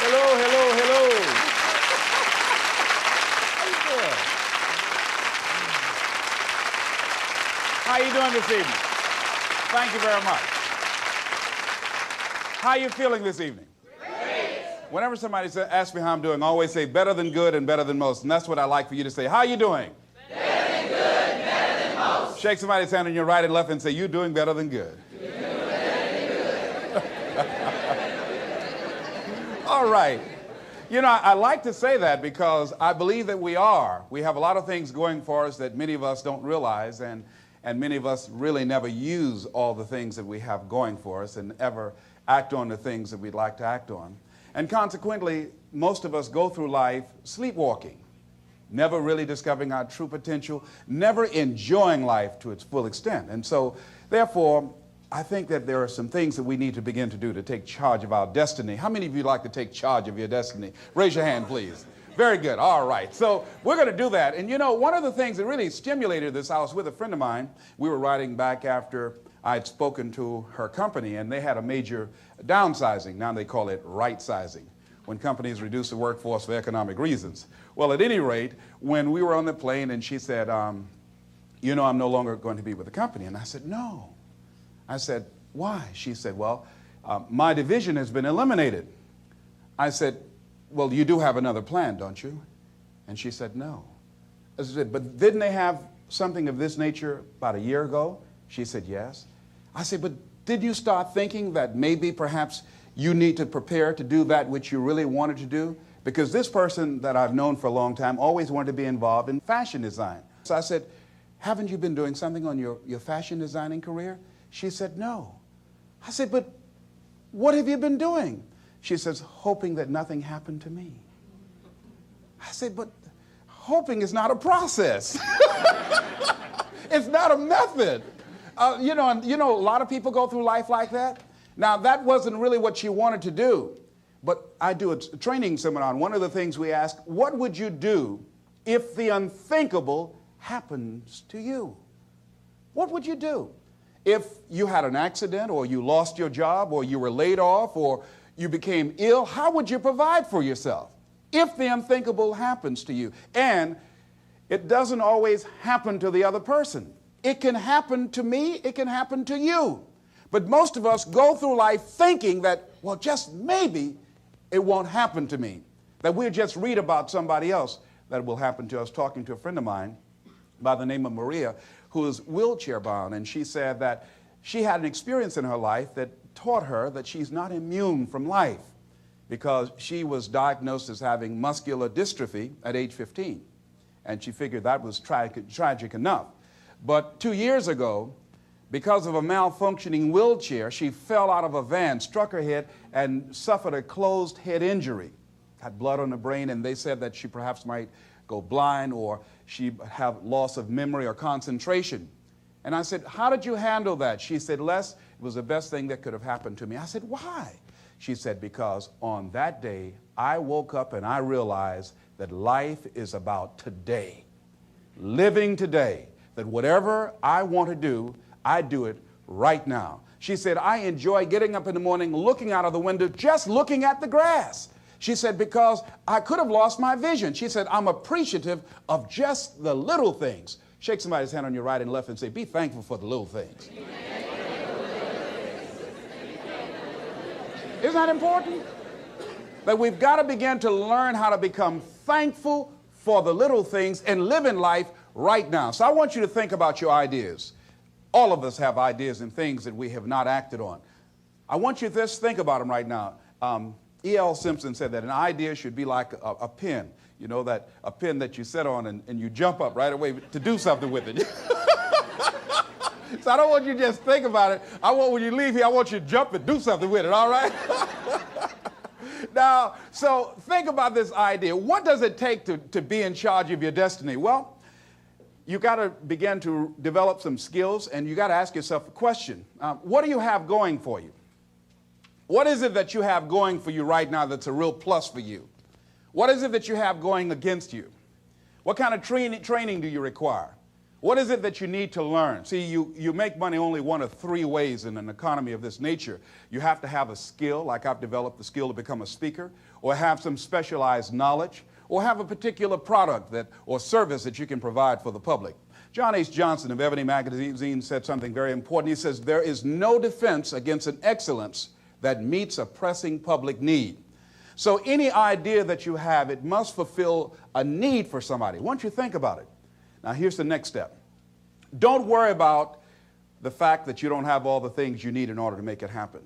Hello, hello, hello. How you doing this evening? Thank you very much. How are you feeling this evening? Great. Whenever somebody asks me how I'm doing, I always say better than good and better than most. And that's what I like for you to say. How are you doing? Better than good, better than most. Shake somebody's hand on your right and left and say, you're doing better than good. You're doing better than good. All right. You know, I like to say that because I believe that we are. We have a lot of things going for us that many of us don't realize, and many of us really never use all the things that we have going for us and ever act on the things that we'd like to act on. And consequently, most of us go through life sleepwalking, never really discovering our true potential, never enjoying life to its full extent. And so, therefore, I think that there are some things that we need to begin to do to take charge of our destiny. How many of you like to take charge of your destiny? Raise your hand, please. Very good. All right. So we're going to do that. And you know, one of the things that really stimulated this, I was with a friend of mine. We were riding back after I'd spoken to her company, and they had a major downsizing. Now they call it right-sizing, when companies reduce the workforce for economic reasons. Well, at any rate, when we were on the plane and she said, you know, I'm no longer going to be with the company. And I said, no. I said, why? She said, well, my division has been eliminated. I said, well, you do have another plan, don't you? And she said, no. I said, but didn't they have something of this nature about a year ago? She said, yes. I said, but did you start thinking that maybe perhaps you need to prepare to do that which you really wanted to do? Because this person that I've known for a long time always wanted to be involved in fashion design. So I said, haven't you been doing something on your fashion designing career? She said, no. I said, but what have you been doing? She says, hoping that nothing happened to me. I said, but hoping is not a process. It's not a method. You know, a lot of people go through life like that. Now, that wasn't really what she wanted to do. But I do a training seminar, and one of the things we ask, what would you do if the unthinkable happens to you? What would you do? If you had an accident, or you lost your job, or you were laid off, or you became ill, how would you provide for yourself if the unthinkable happens to you? And it doesn't always happen to the other person. It can happen to me, it can happen to you. But most of us go through life thinking that, well, just maybe it won't happen to me. That we'll just read about somebody else that will happen to us. Talking to a friend of mine by the name of Maria, who is wheelchair bound, and she said that she had an experience in her life that taught her that she's not immune from life, because she was diagnosed as having muscular dystrophy at age 15. And she figured that was tragic enough. But 2 years ago, because of a malfunctioning wheelchair, she fell out of a van, struck her head, and suffered a closed head injury. Had blood on the brain, and they said that she perhaps might go blind, or she have loss of memory or concentration. And I said, how did you handle that? She said, Les, it was the best thing that could have happened to me. I said, why? She said, because on that day, I woke up and I realized that life is about today. Living today. That whatever I want to do, I do it right now. She said, I enjoy getting up in the morning, looking out of the window, just looking at the grass. She said, because I could have lost my vision. She said, I'm appreciative of just the little things. Shake somebody's hand on your right and left and say, be thankful for the little things. Isn't that important? That we've got to begin to learn how to become thankful for the little things and live in life right now. So I want you to think about your ideas. All of us have ideas and things that we have not acted on. I want you to just think about them right now. E.L. Simpson said that an idea should be like a pen. You know, that a pen that you sit on and you jump up right away to do something with it. So I don't want you to just think about it. I want, when you leave here, I want you to jump and do something with it, all right? Now, so think about this idea. What does it take to be in charge of your destiny? Well, you got to begin to develop some skills, and you got to ask yourself a question. What do you have going for you? What is it that you have going for you right now that's a real plus for you? What is it that you have going against you? What kind of training do you require? What is it that you need to learn? See, you make money only one of three ways in an economy of this nature. You have to have a skill, like I've developed the skill to become a speaker, or have some specialized knowledge, or have a particular product or service that you can provide for the public. John H. Johnson of Ebony Magazine said something very important. He says, there is no defense against an excellence that meets a pressing public need. So any idea that you have, it must fulfill a need for somebody. Once you think about it. Now here's the next step. Don't worry about the fact that you don't have all the things you need in order to make it happen.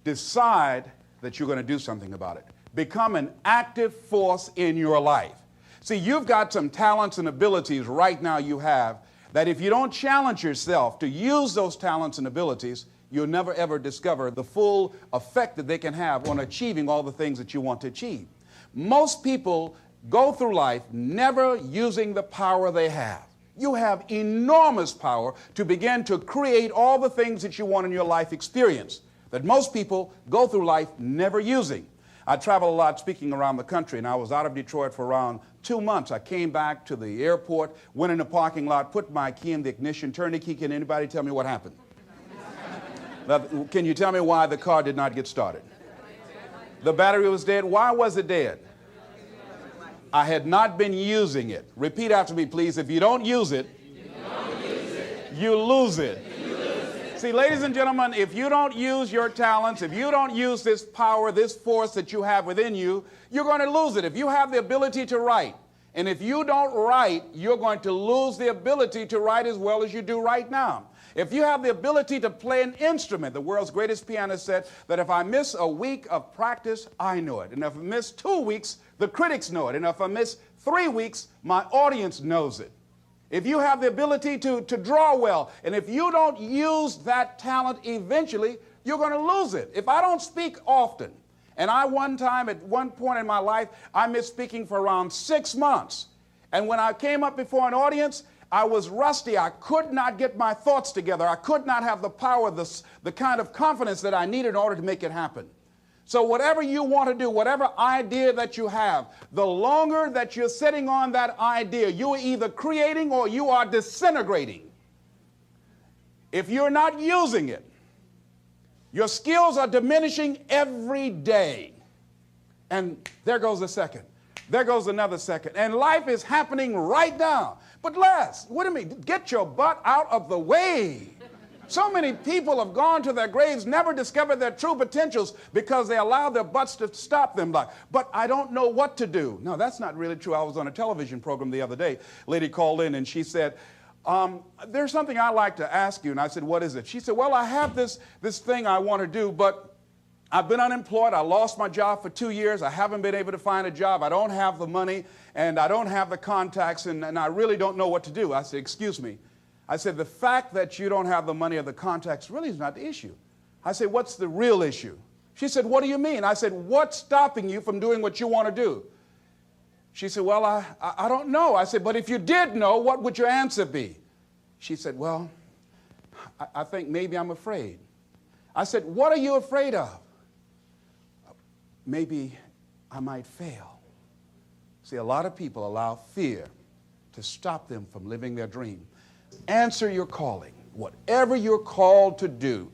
Decide that you're going to do something about it. Become an active force in your life. See, you've got some talents and abilities right now you have that if you don't challenge yourself to use those talents and abilities, you'll never ever discover the full effect that they can have on achieving all the things that you want to achieve. Most people go through life never using the power they have. You have enormous power to begin to create all the things that you want in your life experience that most people go through life never using. I travel a lot speaking around the country, and I was out of Detroit for around 2 months. I came back to the airport, went in the parking lot, put my key in the ignition, turned the key. Can anybody tell me what happened? Can you tell me why the car did not get started? The battery was dead. Why was it dead? I had not been using it. Repeat after me, please. If you don't use it, you lose it. See, ladies and gentlemen, if you don't use your talents, if you don't use this power, this force that you have within you, you're going to lose it. If you have the ability to write, and if you don't write, you're going to lose the ability to write as well as you do right now. If you have the ability to play an instrument, the world's greatest pianist said that if I miss a week of practice, I know it. And if I miss 2 weeks, the critics know it. And if I miss 3 weeks, my audience knows it. If you have the ability to draw well, and if you don't use that talent eventually, you're going to lose it. If I don't speak often, and at one point in my life, I missed speaking for around 6 months. And when I came up before an audience, I was rusty. I could not get my thoughts together. I could not have the power, the kind of confidence that I needed in order to make it happen. So whatever you want to do, whatever idea that you have, the longer that you're sitting on that idea, you are either creating or you are disintegrating. If you're not using it, your skills are diminishing every day. And there goes a second. There goes another second. And life is happening right now. But Les, what do you mean? Get your butt out of the way. So many people have gone to their graves, never discovered their true potentials because they allowed their butts to stop them. But I don't know what to do. No, that's not really true. I was on a television program the other day. A lady called in and she said, there's something I'd like to ask you. And I said, what is it? She said, well, I have this thing I want to do, but I've been unemployed. I lost my job for 2 years. I haven't been able to find a job. I don't have the money and I don't have the contacts and I really don't know what to do. I said, excuse me. I said, the fact that you don't have the money or the contacts really is not the issue. I said, what's the real issue? She said, what do you mean? I said, what's stopping you from doing what you want to do? She said, well, I don't know. I said, but if you did know, what would your answer be? She said, well, I think maybe I'm afraid. I said, what are you afraid of? Maybe I might fail. See, a lot of people allow fear to stop them from living their dream. Answer your calling. Whatever you're called to do,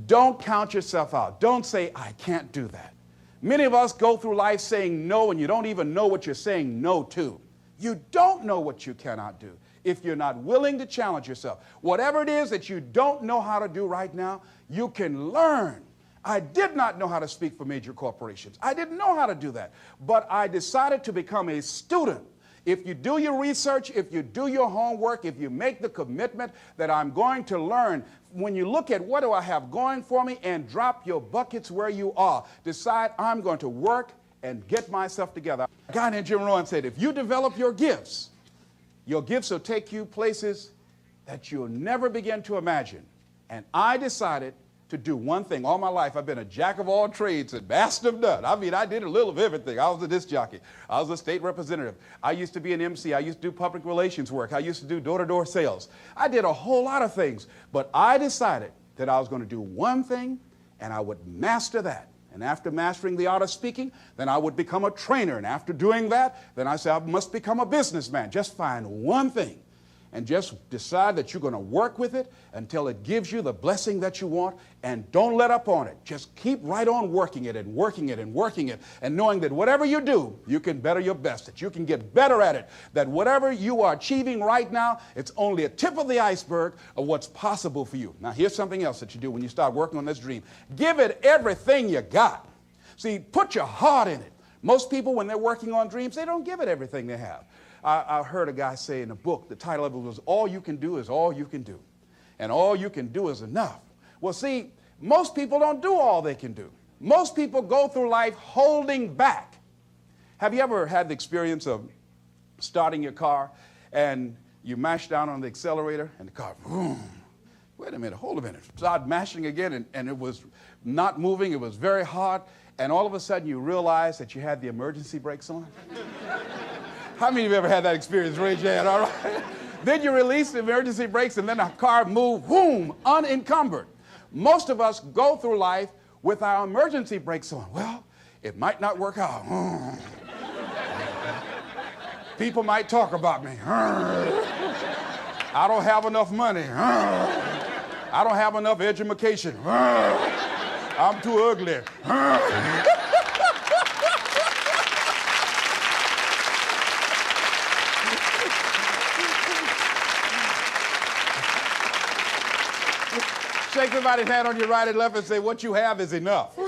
don't count yourself out. Don't say, I can't do that. Many of us go through life saying no, and you don't even know what you're saying no to. You don't know what you cannot do if you're not willing to challenge yourself. Whatever it is that you don't know how to do right now, you can learn. I did not know how to speak for major corporations. I didn't know how to do that. But I decided to become a student. If you do your research, if you do your homework, if you make the commitment that I'm going to learn, when you look at what do I have going for me and drop your buckets where you are, decide I'm going to work and get myself together. A guy named Jim Rohn said, if you develop your gifts will take you places that you'll never begin to imagine. And I decided to do one thing. All my life, I've been a jack of all trades and master of none. I mean, I did a little of everything. I was a disc jockey. I was a state representative. I used to be an MC. I used to do public relations work. I used to do door-to-door sales. I did a whole lot of things. But I decided that I was going to do one thing, and I would master that. And after mastering the art of speaking, then I would become a trainer. And after doing that, then I said, I must become a businessman. Just find one thing. and just decide that you're going to work with it until it gives you the blessing that you want, and don't let up on it. Just keep right on working it and working it and working it, and knowing that whatever you do, you can better your best, that you can get better at it, that whatever you are achieving right now, it's only a tip of the iceberg of what's possible for you. Now, here's something else that you do when you start working on this dream. Give it everything you got. See, put your heart in it. Most people, when they're working on dreams, they don't give it everything they have. I heard a guy say in a book, the title of it was, All You Can Do Is All You Can Do. And all you can do is enough. Well, see, most people don't do all they can do. Most people go through life holding back. Have you ever had the experience of starting your car and you mash down on the accelerator and the car, boom, wait a minute, hold a minute. Start mashing again, and it was not moving, it was very hard, and all of a sudden you realize that you had the emergency brakes on? How many of you ever had that experience? Raise your hand, all right? Then you release the emergency brakes and then the car moves, boom, unencumbered. Most of us go through life with our emergency brakes on. Well, it might not work out. People might talk about me. I don't have enough money. I don't have enough education. I'm too ugly. Shake somebody's hand on your right and left and say, what you have is enough.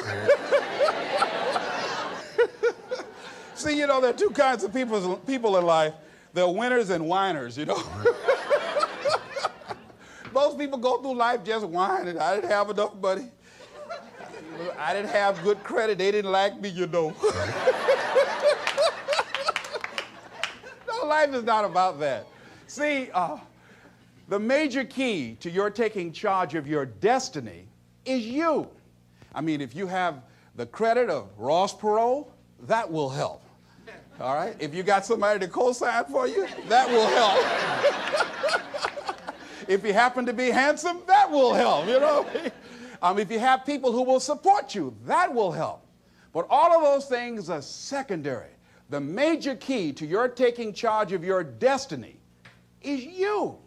See, you know, there are two kinds of people in life. There are winners and whiners, you know. Most people go through life just whining. I didn't have enough money. I didn't have good credit. They didn't like me, you know. No, life is not about that. See, the major key to your taking charge of your destiny is you. I mean, if you have the credit of Ross Perot, that will help. All right? If you got somebody to co-sign for you, that will help. If you happen to be handsome, that will help, you know? If you have people who will support you, that will help. But all of those things are secondary. The major key to your taking charge of your destiny is you.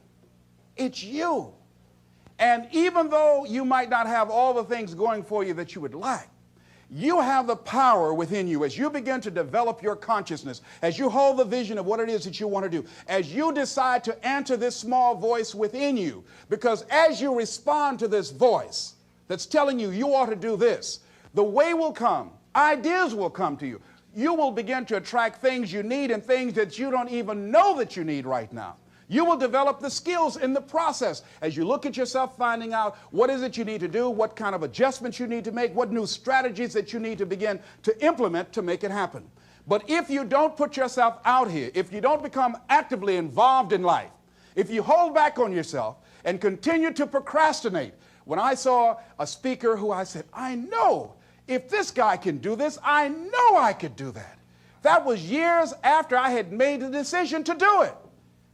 It's you. And even though you might not have all the things going for you that you would like, you have the power within you as you begin to develop your consciousness, as you hold the vision of what it is that you want to do, as you decide to answer this small voice within you. Because as you respond to this voice that's telling you you ought to do this, the way will come, ideas will come to you. You will begin to attract things you need and things that you don't even know that you need right now. You will develop the skills in the process as you look at yourself, finding out what is it you need to do, what kind of adjustments you need to make, what new strategies that you need to begin to implement to make it happen. But if you don't put yourself out here, if you don't become actively involved in life, if you hold back on yourself and continue to procrastinate, when I saw a speaker who I said, I know if this guy can do this, I know I could do that. That was years after I had made the decision to do it.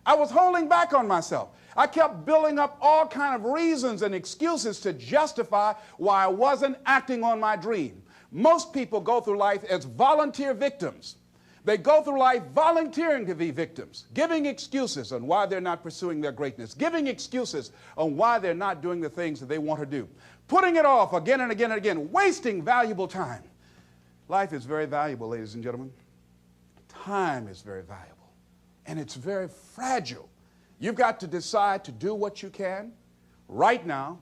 I was holding back on myself. I kept building up all kind of reasons and excuses to justify why I wasn't acting on my dream. Most people go through life as volunteer victims. They go through life volunteering to be victims, giving excuses on why they're not pursuing their greatness, giving excuses on why they're not doing the things that they want to do, putting it off again and again and again, wasting valuable time. Life is very valuable, ladies and gentlemen. Time is very valuable. And it's very fragile. You've got to decide to do what you can right now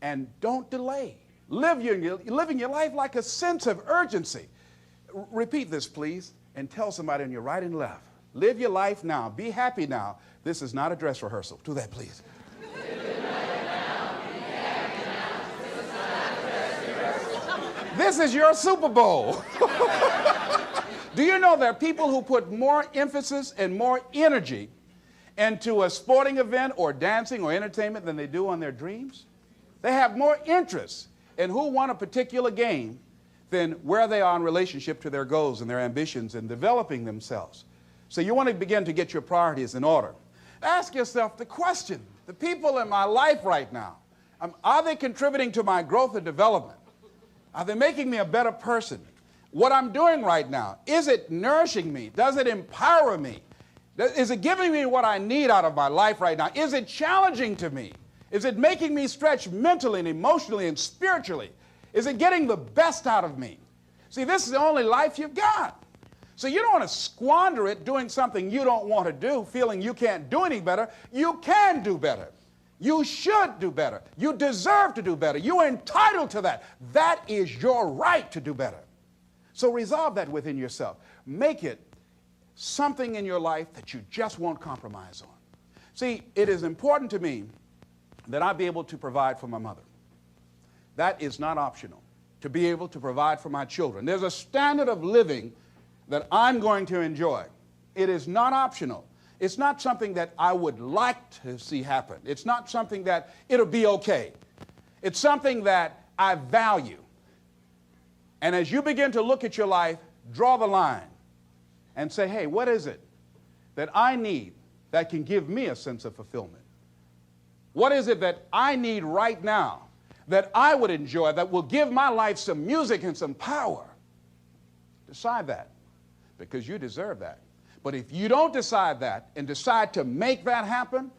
and don't delay. Living your life like a sense of urgency. Repeat this, please, and tell somebody on your right and left. Live your life now. Be happy now. This is not a dress rehearsal. Do that, please. This is your Super Bowl. Do you know there are people who put more emphasis and more energy into a sporting event or dancing or entertainment than they do on their dreams? They have more interest in who won a particular game than where they are in relationship to their goals and their ambitions and developing themselves. So you want to begin to get your priorities in order. Ask yourself the question, the people in my life right now, are they contributing to my growth and development? Are they making me a better person? What I'm doing right now, is it nourishing me? Does it empower me? Is it giving me what I need out of my life right now? Is it challenging to me? Is it making me stretch mentally and emotionally and spiritually? Is it getting the best out of me? See, this is the only life you've got. So you don't want to squander it doing something you don't want to do, feeling you can't do any better. You can do better. You should do better. You deserve to do better. You're entitled to that. That is your right to do better. So resolve that within yourself. Make it something in your life that you just won't compromise on. See, it is important to me that I be able to provide for my mother. That is not optional, to be able to provide for my children. There's a standard of living that I'm going to enjoy. It is not optional. It's not something that I would like to see happen. It's not something that it'll be okay. It's something that I value. And as you begin to look at your life, draw the line and say, hey, what is it that I need that can give me a sense of fulfillment? What is it that I need right now that I would enjoy, that will give my life some music and some power? Decide that, because you deserve that. But if you don't decide that and decide to make that happen,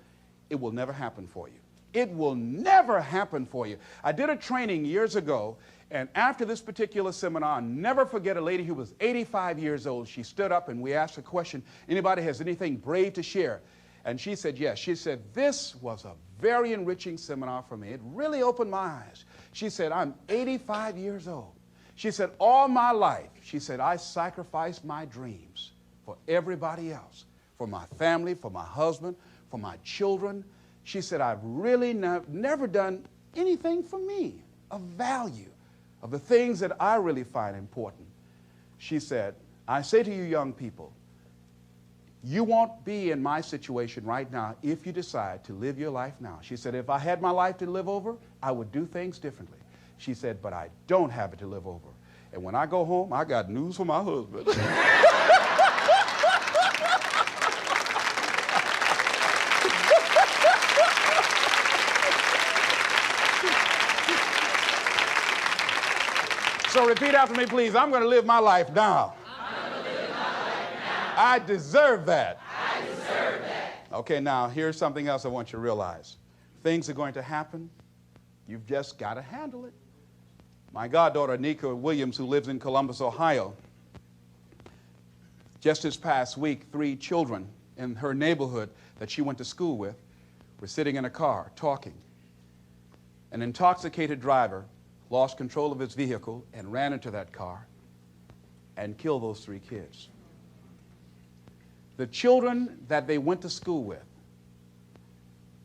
it will never happen for you. It will never happen for you. I did a training years ago, and after this particular seminar, I'll never forget a lady who was 85 years old. She stood up and we asked her a question, anybody has anything brave to share? And she said yes. She said, this was a very enriching seminar for me. It really opened my eyes. She said, I'm 85 years old. She said, all my life, she said, I sacrificed my dreams for everybody else, for my family, for my husband, for my children. She said, I've really never done anything for me of value, of the things that I really find important. She said, I say to you young people, you won't be in my situation right now if you decide to live your life now. She said, if I had my life to live over, I would do things differently. She said, but I don't have it to live over. And when I go home, I got news for my husband. So repeat after me, please. I'm going to live my life now. I deserve that. I deserve that. Okay, now here's something else I want you to realize. Things are going to happen. You've just got to handle it. My goddaughter, Nika Williams, who lives in Columbus, Ohio, just this past week, 3 children in her neighborhood that she went to school with were sitting in a car talking. An intoxicated driver lost control of his vehicle and ran into that car and killed those 3 kids. The children that they went to school with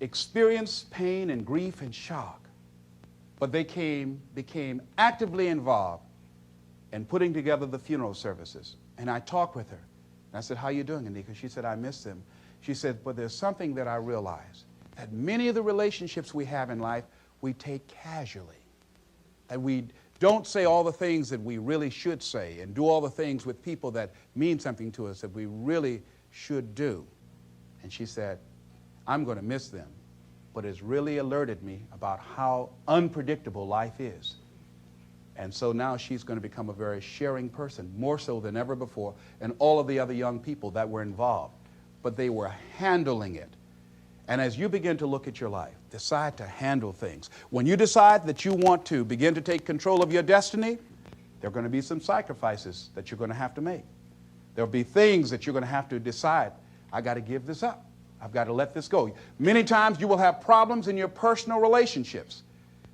experienced pain and grief and shock, but they became actively involved in putting together the funeral services. And I talked with her. And I said, how you doing, Anika? She said, I miss them. She said, but there's something that I realize, that many of the relationships we have in life, we take casually. And we don't say all the things that we really should say and do all the things with people that mean something to us that we really should do. And she said, I'm going to miss them, but it's really alerted me about how unpredictable life is. And so now she's going to become a very sharing person, more so than ever before, and all of the other young people that were involved. But they were handling it. And as you begin to look at your life, decide to handle things. When you decide that you want to begin to take control of your destiny, there are going to be some sacrifices that you're going to have to make. There'll be things that you're going to have to decide, I got to give this up. I've got to let this go. Many times you will have problems in your personal relationships.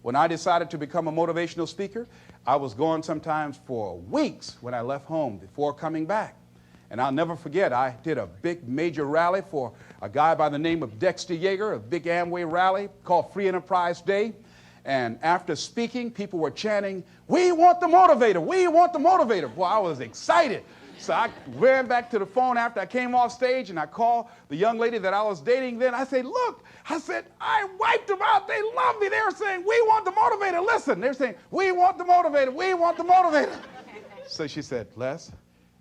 When I decided to become a motivational speaker, I was gone sometimes for weeks when I left home before coming back. And I'll never forget, I did a big major rally for a guy by the name of Dexter Yeager, a big Amway rally called Free Enterprise Day. And after speaking, people were chanting, we want the motivator, we want the motivator. Well, I was excited. So I ran back to the phone after I came off stage and I called the young lady that I was dating then. I said, look, I wiped them out. They love me. They were saying, we want the motivator. Listen, they're saying, we want the motivator. We want the motivator. So she said, Les,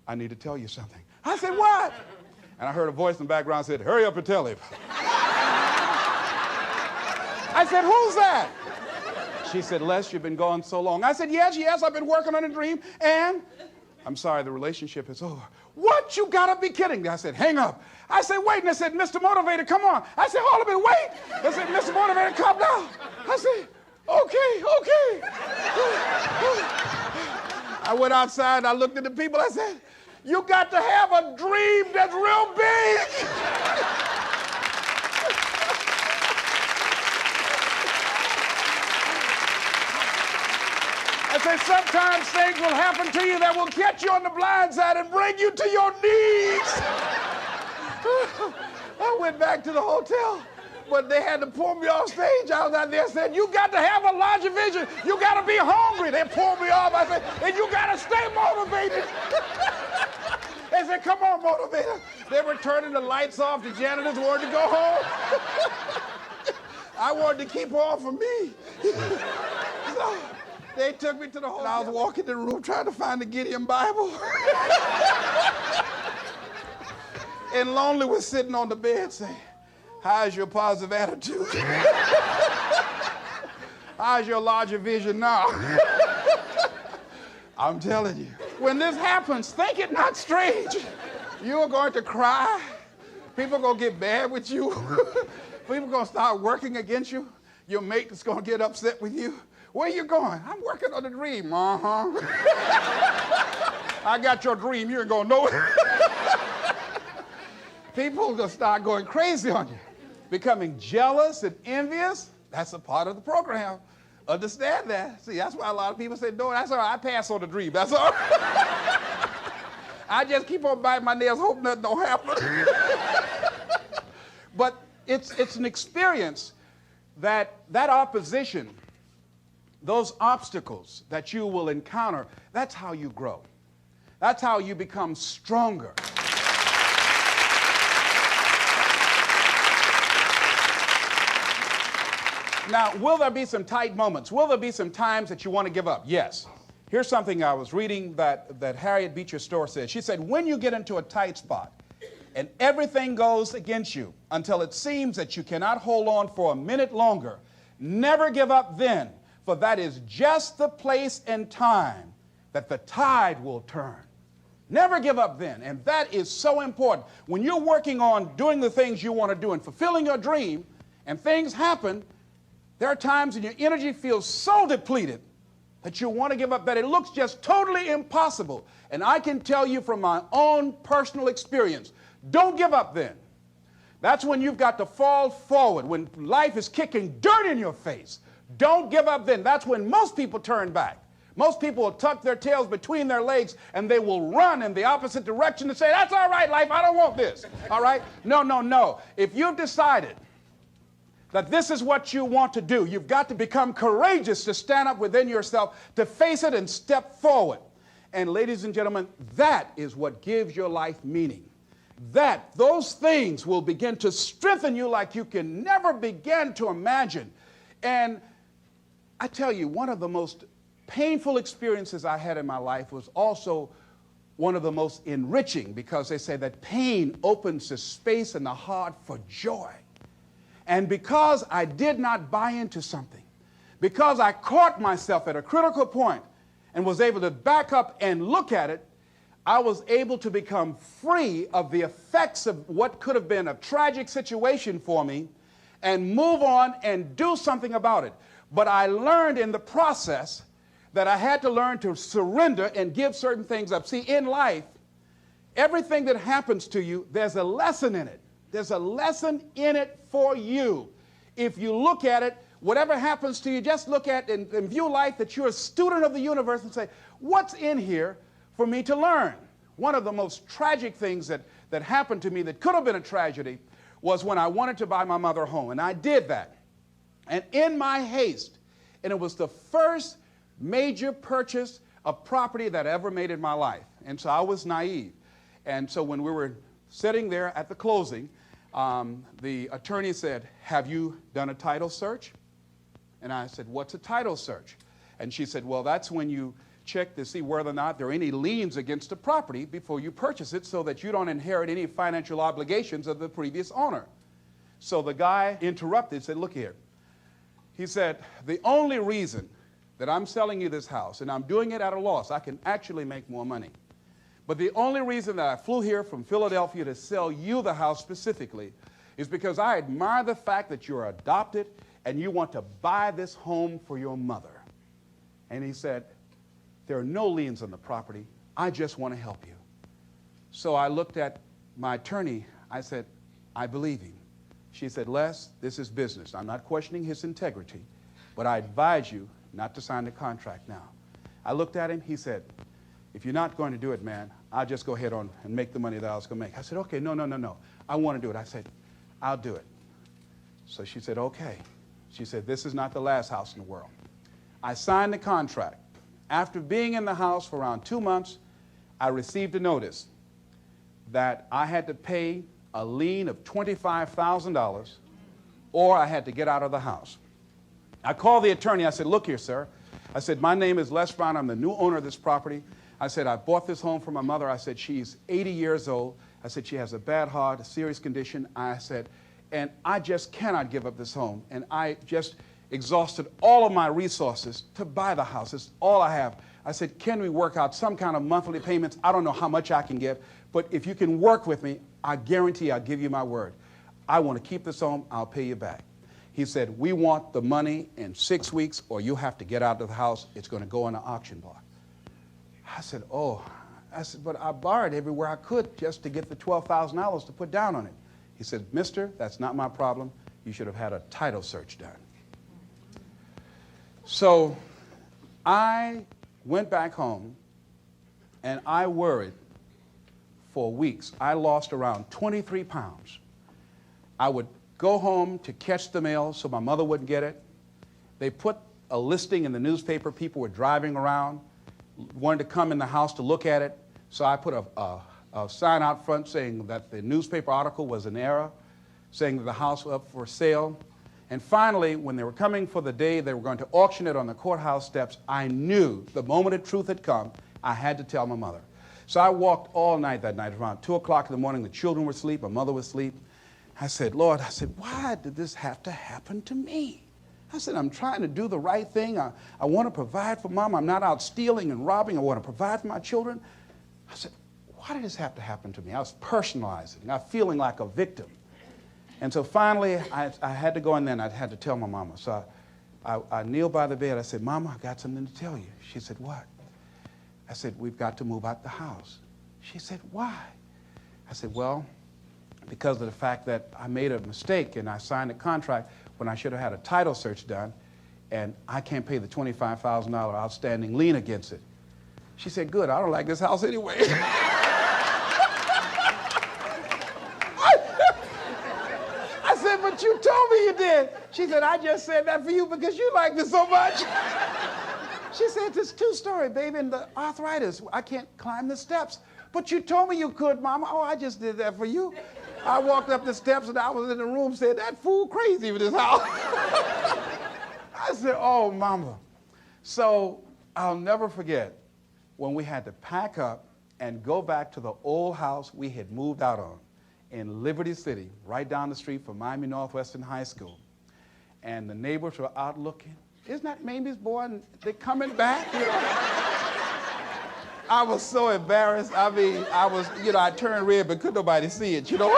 I need to tell you something. I said, what? And I heard a voice in the background said, hurry up and tell him. I said, who's that? She said, Les, you've been gone so long. I said, yes, I've been working on a dream, and I'm sorry, the relationship is over. What? You gotta be kidding me. I said, hang up. I said, wait. And they said, Mr. Motivator, come on. I said, hold a minute, wait. They said, Mr. Motivator, come down. I said, okay. I went outside, I looked at the people, I said, you got to have a dream that's real big. I said, sometimes things will happen to you that will catch you on the blind side and bring you to your knees. I went back to the hotel, but they had to pull me off stage. I was out there and said, you got to have a larger vision. You got to be hungry. They pulled me off. I said, and you got to stay motivated. They said, come on, motivator. They were turning the lights off. The janitors wanted to go home. I wanted to keep on for me. So, they took me to the hotel. I was walking in the room trying to find the Gideon Bible. And Lonely was sitting on the bed saying, how's your positive attitude? How's your larger vision now? I'm telling you, when this happens, think it not strange. You are going to cry. People are going to get mad with you. People are going to start working against you. Your mate is going to get upset with you. Where you going? I'm working on a dream. I got your dream. You ain't going to know it. People are going to start going crazy on you. Becoming jealous and envious. That's a part of the program. Understand that. See, that's why a lot of people say, no, that's all right. I pass on the dream. That's all right. I just keep on biting my nails, hope nothing don't happen. But it's an experience that opposition, those obstacles that you will encounter, that's how you grow. That's how you become stronger. Now, will there be some tight moments? Will there be some times that you want to give up? Yes. Here's something I was reading that Harriet Beecher Stowe said. She said, when you get into a tight spot and everything goes against you until it seems that you cannot hold on for a minute longer, never give up then, for that is just the place and time that the tide will turn. Never give up then, and that is so important. When you're working on doing the things you want to do and fulfilling your dream, and things happen, there are times when your energy feels so depleted that you want to give up, that it looks just totally impossible. And I can tell you from my own personal experience, don't give up then. That's when you've got to fall forward, when life is kicking dirt in your face. Don't give up then. That's when most people turn back. Most people will tuck their tails between their legs and they will run in the opposite direction and say, that's all right, life, I don't want this. All right? No. If you've decided that this is what you want to do, you've got to become courageous to stand up within yourself, to face it and step forward. And ladies and gentlemen, that is what gives your life meaning. Those things will begin to strengthen you like you can never begin to imagine. And I tell you, one of the most painful experiences I had in my life was also one of the most enriching, because they say that pain opens the space in the heart for joy. And because I did not buy into something, because I caught myself at a critical point and was able to back up and look at it, I was able to become free of the effects of what could have been a tragic situation for me and move on and do something about it. But I learned in the process that I had to learn to surrender and give certain things up. See, in life, everything that happens to you, there's a lesson in it. There's a lesson in it for you. If you look at it, whatever happens to you, just look at and view life that you're a student of the universe and say, what's in here for me to learn? One of the most tragic things that happened to me that could have been a tragedy was when I wanted to buy my mother a home, and I did that. And in my haste, and it was the first major purchase of property that I ever made in my life, and so I was naive. And so when we were sitting there at the closing, the attorney said, have you done a title search? And I said, what's a title search? And she said, well, that's when you check to see whether or not there are any liens against the property before you purchase it, so that you don't inherit any financial obligations of the previous owner. So the guy interrupted, said, look here. He said, the only reason that I'm selling you this house, and I'm doing it at a loss, I can actually make more money. But the only reason that I flew here from Philadelphia to sell you the house specifically is because I admire the fact that you're adopted and you want to buy this home for your mother. And he said, there are no liens on the property. I just want to help you. So I looked at my attorney. I said, I believe him. She said, Les, this is business. I'm not questioning his integrity, but I advise you not to sign the contract now. I looked at him. He said, if you're not going to do it, man, I'll just go ahead on and make the money that I was going to make. I said, okay, no. I want to do it. I said, I'll do it. So she said, okay. She said, this is not the last house in the world. I signed the contract. After being in the house for around 2 months, I received a notice that I had to pay a lien of $25,000 or I had to get out of the house. I called the attorney. I said, look here, sir. I said, my name is Les Brown. I'm the new owner of this property. I said, I bought this home for my mother. I said, she's 80 years old. I said, she has a bad heart, a serious condition. I said, and I just cannot give up this home. And I just exhausted all of my resources to buy the house. It's all I have. I said, can we work out some kind of monthly payments? I don't know how much I can give, but if you can work with me, I guarantee I'll give you my word. I want to keep this home. I'll pay you back. He said, we want the money in 6 weeks or you have to get out of the house. It's going to go on the auction block. I said, oh. I said, but I borrowed everywhere I could just to get the $12,000 to put down on it. He said, mister, that's not my problem. You should have had a title search done. So I went back home and I worried for weeks. I lost around 23 pounds. I would go home to catch the mail so my mother wouldn't get it. They put a listing in the newspaper. People were driving around, wanted to come in the house to look at it. So I put a sign out front saying that the newspaper article was an error, saying that the house was up for sale. And finally, when they were coming for the day they were going to auction it on the courthouse steps, I knew the moment of truth had come, I had to tell my mother. So I walked all night that night. Around 2 o'clock in the morning, the children were asleep, my mother was asleep. I said, Lord, why did this have to happen to me? I said, I'm trying to do the right thing. I want to provide for Mom. I'm not out stealing and robbing. I want to provide for my children. I said, why did this have to happen to me? I was personalizing. I was feeling like a victim. And so finally, I had to go in there and I had to tell my mama. So I kneeled by the bed. I said, Mama, I got something to tell you. She said, what? I said, we've got to move out the house. She said, why? I said, well, because of the fact that I made a mistake and I signed a contract when I should have had a title search done, and I can't pay the $25,000 outstanding lien against it. She said, good, I don't like this house anyway. I said, but you told me you did. She said, I just said that for you because you like this so much. She said, it's 2-story, baby, and the arthritis. I can't climb the steps. But you told me you could, Mama. Oh, I just did that for you. I walked up the steps and I was in the room saying, that fool crazy with this house. I said, oh, Mama. So I'll never forget when we had to pack up and go back to the old house we had moved out on in Liberty City, right down the street from Miami Northwestern High School. And the neighbors were out looking. Isn't that Mamie's boy? And they're coming back, you know. I was so embarrassed. I mean, I turned red, but couldn't nobody see it, you know.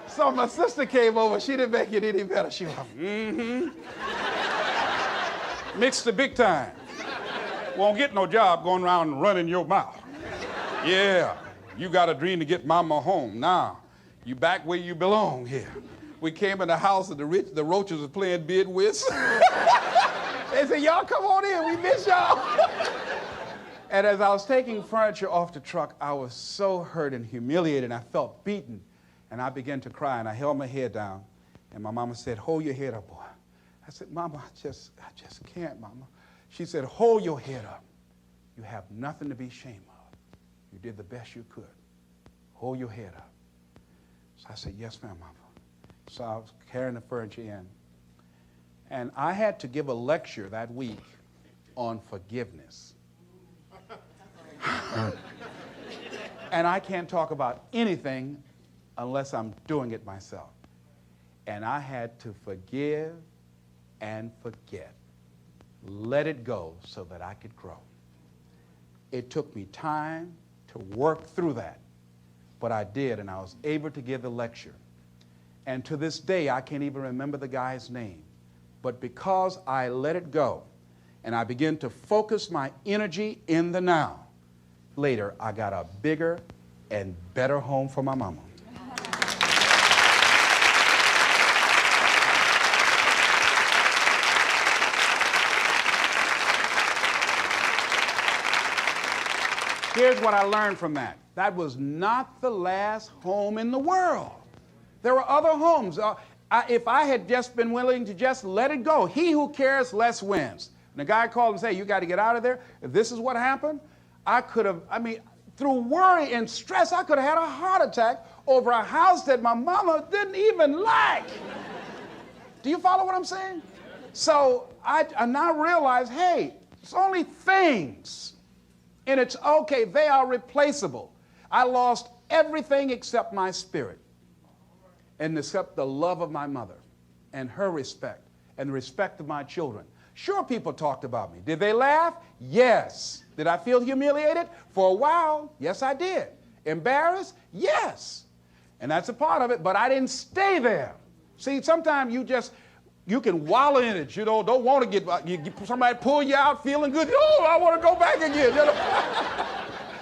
So my sister came over. She didn't make it any better. She went, mixed the big time. Won't get no job going around and running your mouth. Yeah, you got a dream to get Mama home. Now, you back where you belong here. We came in the house and the roaches were playing bid whist. They said, y'all come on in, we miss y'all. And as I was taking furniture off the truck, I was so hurt and humiliated, and I felt beaten. And I began to cry, and I held my head down. And my mama said, hold your head up, boy. I said, Mama, I just can't, Mama. She said, hold your head up. You have nothing to be ashamed of. You did the best you could. Hold your head up. So I said, yes, ma'am, Mama. So I was carrying the furniture in. And I had to give a lecture that week on forgiveness. And I can't talk about anything unless I'm doing it myself. And I had to forgive and forget. let it go so that I could grow. It took me time to work through that, but I did, and I was able to give the lecture. And to this day, I can't even remember the guy's name. But because I let it go and I began to focus my energy in the now, later I got a bigger and better home for my mama. Here's what I learned from that. That was not the last home in the world. There were other homes. If I had just been willing to just let it go, he who cares less wins. And the guy called and said, you got to get out of there. If this is what happened, through worry and stress, I could have had a heart attack over a house that my mama didn't even like. Do you follow what I'm saying? So I now realize, hey, it's only things. And it's okay, they are replaceable. I lost everything except my spirit, and except the love of my mother and her respect and the respect of my children. Sure, people talked about me. Did they laugh? Yes. Did I feel humiliated? For a while, yes, I did. Embarrassed? Yes. And that's a part of it, but I didn't stay there. See, sometimes you can wallow in it, don't want to get somebody pull you out feeling good. Oh, I want to go back again.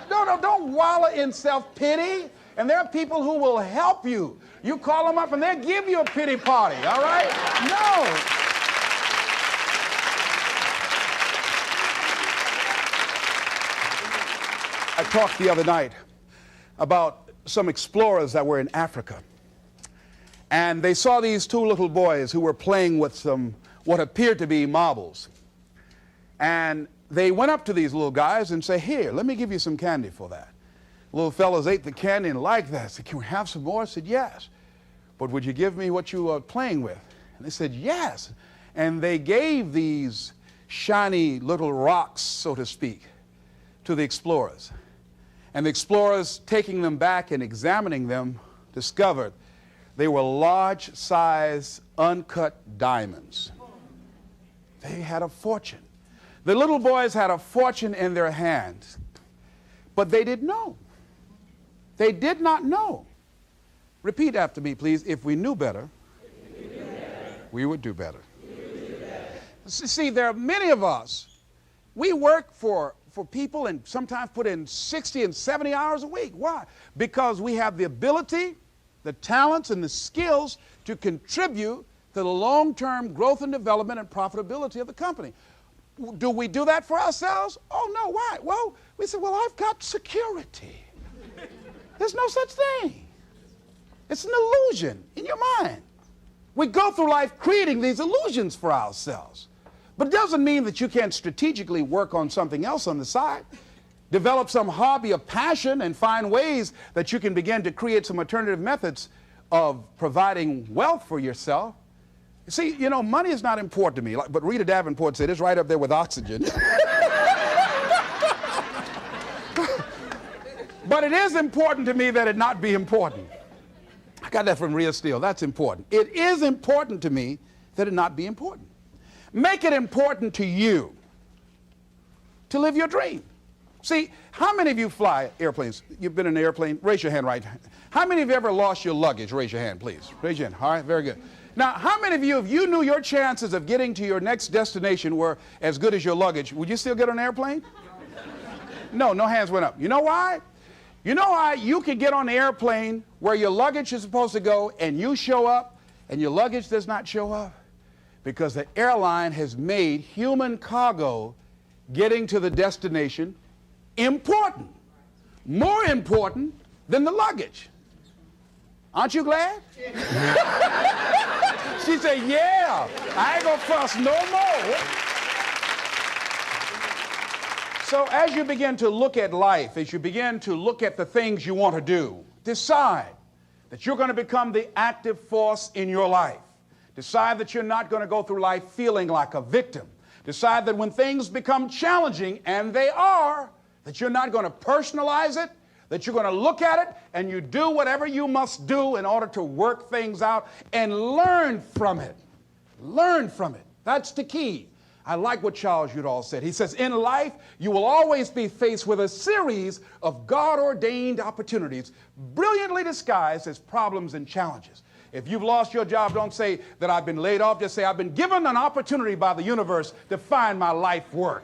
Don't wallow in self-pity. And there are people who will help you. You call them up and they'll give you a pity party, all right? No. I talked the other night about some explorers that were in Africa. And they saw these two little boys who were playing with some what appeared to be marbles. And they went up to these little guys and said, here, let me give you some candy for that. Little fellows ate the candy and liked that. I said, can we have some more? I said, yes. But would you give me what you were playing with? And they said, yes. And they gave these shiny little rocks, so to speak, to the explorers. And the explorers, taking them back and examining them, discovered they were large-size, uncut diamonds. They had a fortune. The little boys had a fortune in their hands, but they didn't know. They did not know. Repeat after me, please. If we knew better, we would do better. See, there are many of us, we work for people and sometimes put in 60 and 70 hours a week. Why? Because we have the ability, the talents, and the skills to contribute to the long-term growth and development and profitability of the company. Do we do that for ourselves? Oh, no. Why? Well, we say, well, I've got security. There's no such thing. It's an illusion in your mind. We go through life creating these illusions for ourselves. But it doesn't mean that you can't strategically work on something else on the side. Develop some hobby of passion and find ways that you can begin to create some alternative methods of providing wealth for yourself. See, money is not important to me, but Rita Davenport said it's right up there with oxygen. But it is important to me that it not be important. I got that from Rhea Steele. That's important. It is important to me that it not be important. Make it important to you to live your dream. See, how many of you fly airplanes? You've been in an airplane? Raise your hand right. How many of you ever lost your luggage? Raise your hand, please. Raise your hand. All right, very good. Now, how many of you, if you knew your chances of getting to your next destination were as good as your luggage, would you still get on an airplane? No hands went up. You know why? You know why you can get on the airplane where your luggage is supposed to go and you show up and your luggage does not show up? Because the airline has made human cargo getting to the destination important, more important than the luggage. Aren't you glad? She said, yeah, I ain't gonna fuss no more. So as you begin to look at life, as you begin to look at the things you want to do, decide that you're going to become the active force in your life. Decide that you're not going to go through life feeling like a victim. Decide that when things become challenging, and they are, that you're not going to personalize it, that you're going to look at it and you do whatever you must do in order to work things out and learn from it. Learn from it. That's the key. I like what Charles Udall said. He says, in life, you will always be faced with a series of God-ordained opportunities, brilliantly disguised as problems and challenges. If you've lost your job, don't say that I've been laid off. Just say, I've been given an opportunity by the universe to find my life work.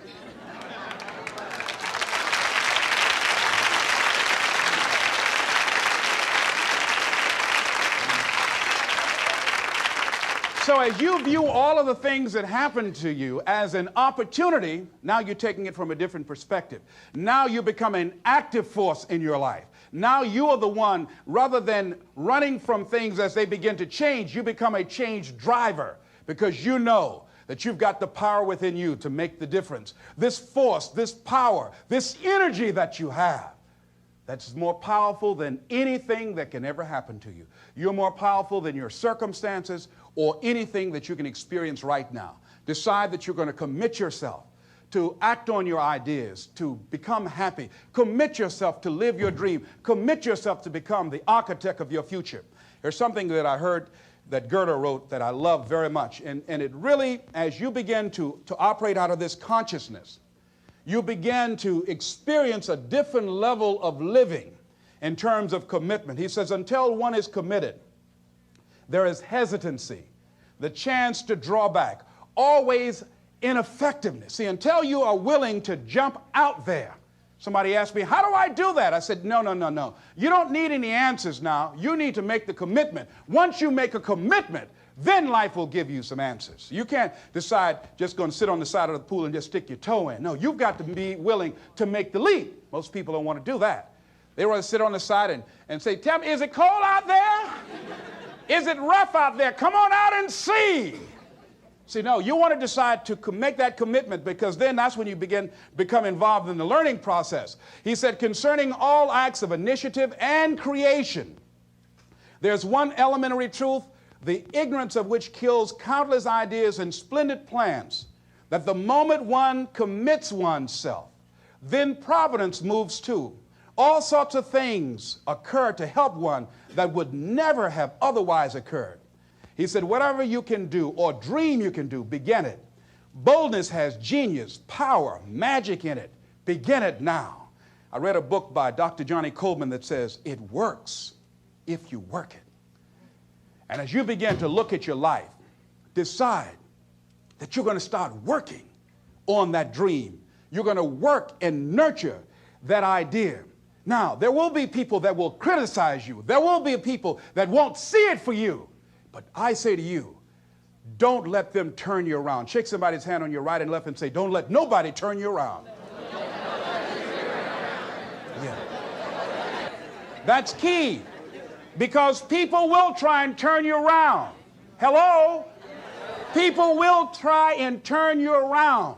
So as you view all of the things that happen to you as an opportunity, now you're taking it from a different perspective. Now you become an active force in your life. Now you are the one, rather than running from things as they begin to change, you become a change driver because you know that you've got the power within you to make the difference. This force, this power, this energy that you have, that's more powerful than anything that can ever happen to you. You're more powerful than your circumstances or anything that you can experience right now. Decide that you're going to commit yourself to act on your ideas, to become happy. Commit yourself to live your dream. Commit yourself to become the architect of your future. There's something that I heard that Goethe wrote that I love very much. And it really, as you begin to operate out of this consciousness, you begin to experience a different level of living in terms of commitment. He says, until one is committed, there is hesitancy, the chance to draw back, always ineffectiveness. See, until you are willing to jump out there. Somebody asked me, how do I do that? I said, no. You don't need any answers now. You need to make the commitment. Once you make a commitment, then life will give you some answers. You can't decide just going to sit on the side of the pool and just stick your toe in. No, you've got to be willing to make the leap. Most people don't want to do that. They want to sit on the side and say, tell me, is it cold out there? Is it rough out there? Come on out and see. See, no, you want to decide to make that commitment because then that's when you become involved in the learning process. He said, concerning all acts of initiative and creation, there's one elementary truth, the ignorance of which kills countless ideas and splendid plans, that the moment one commits oneself, then providence moves too. All sorts of things occur to help one that would never have otherwise occurred. He said, whatever you can do or dream you can do, begin it. Boldness has genius, power, magic in it. Begin it now. I read a book by Dr. Johnny Coleman that says, it works if you work it. And as you begin to look at your life, decide that you're going to start working on that dream. You're going to work and nurture that idea. Now, there will be people that will criticize you. There will be people that won't see it for you. But I say to you, don't let them turn you around. Shake somebody's hand on your right and left and say, don't let nobody turn you around. Yeah. That's key. Because people will try and turn you around. Hello? People will try and turn you around.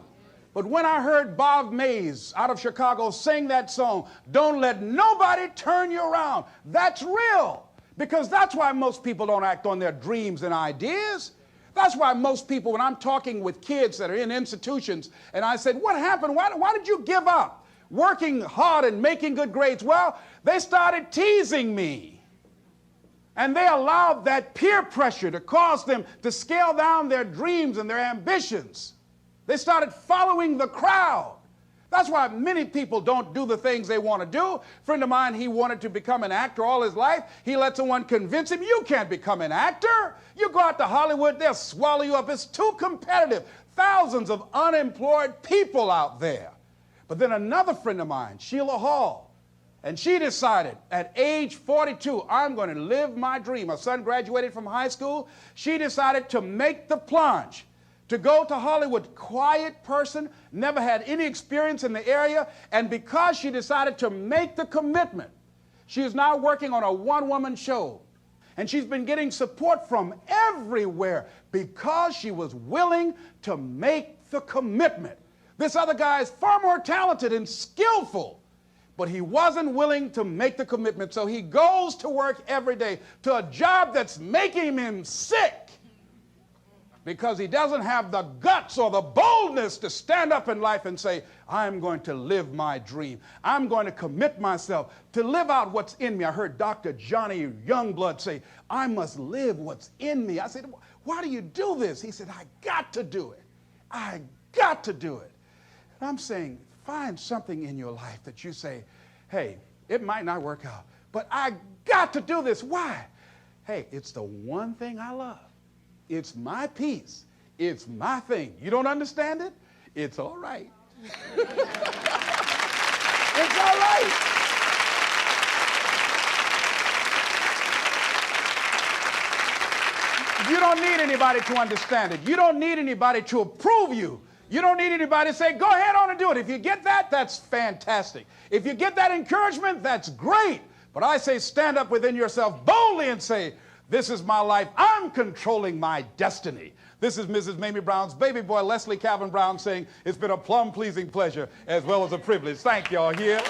But when I heard Bob Mays out of Chicago sing that song, don't let nobody turn you around, that's real. Because that's why most people don't act on their dreams and ideas. That's why most people, when I'm talking with kids that are in institutions, and I said, what happened? Why did you give up working hard and making good grades? Well, they started teasing me. And they allowed that peer pressure to cause them to scale down their dreams and their ambitions. They started following the crowd. That's why many people don't do the things they want to do. A friend of mine, he wanted to become an actor all his life. He let someone convince him, you can't become an actor. You go out to Hollywood, they'll swallow you up. It's too competitive. Thousands of unemployed people out there. But then another friend of mine, Sheila Hall, and she decided at age 42, I'm going to live my dream. Her son graduated from high school. She decided to make the plunge, to go to Hollywood. Quiet person, never had any experience in the area. And because she decided to make the commitment, she is now working on a one-woman show. And she's been getting support from everywhere because she was willing to make the commitment. This other guy is far more talented and skillful, but he wasn't willing to make the commitment. So he goes to work every day to a job that's making him sick because he doesn't have the guts or the boldness to stand up in life and say, I'm going to live my dream. I'm going to commit myself to live out what's in me. I heard Dr. Johnny Youngblood say, I must live what's in me. I said, why do you do this? He said, I got to do it. I got to do it. And I'm saying, find something in your life that you say, hey, it might not work out, but I got to do this. Why? Hey, it's the one thing I love. It's my piece. It's my thing. You don't understand it? It's all right. It's all right. You don't need anybody to understand it. You don't need anybody to approve you. You don't need anybody to say, go ahead on and do it. If you get that, that's fantastic. If you get that encouragement, that's great. But I say stand up within yourself boldly and say, this is my life. I'm controlling my destiny. This is Mrs. Mamie Brown's baby boy, Leslie Calvin Brown, saying it's been a plum-pleasing pleasure as well as a privilege. Thank y'all here.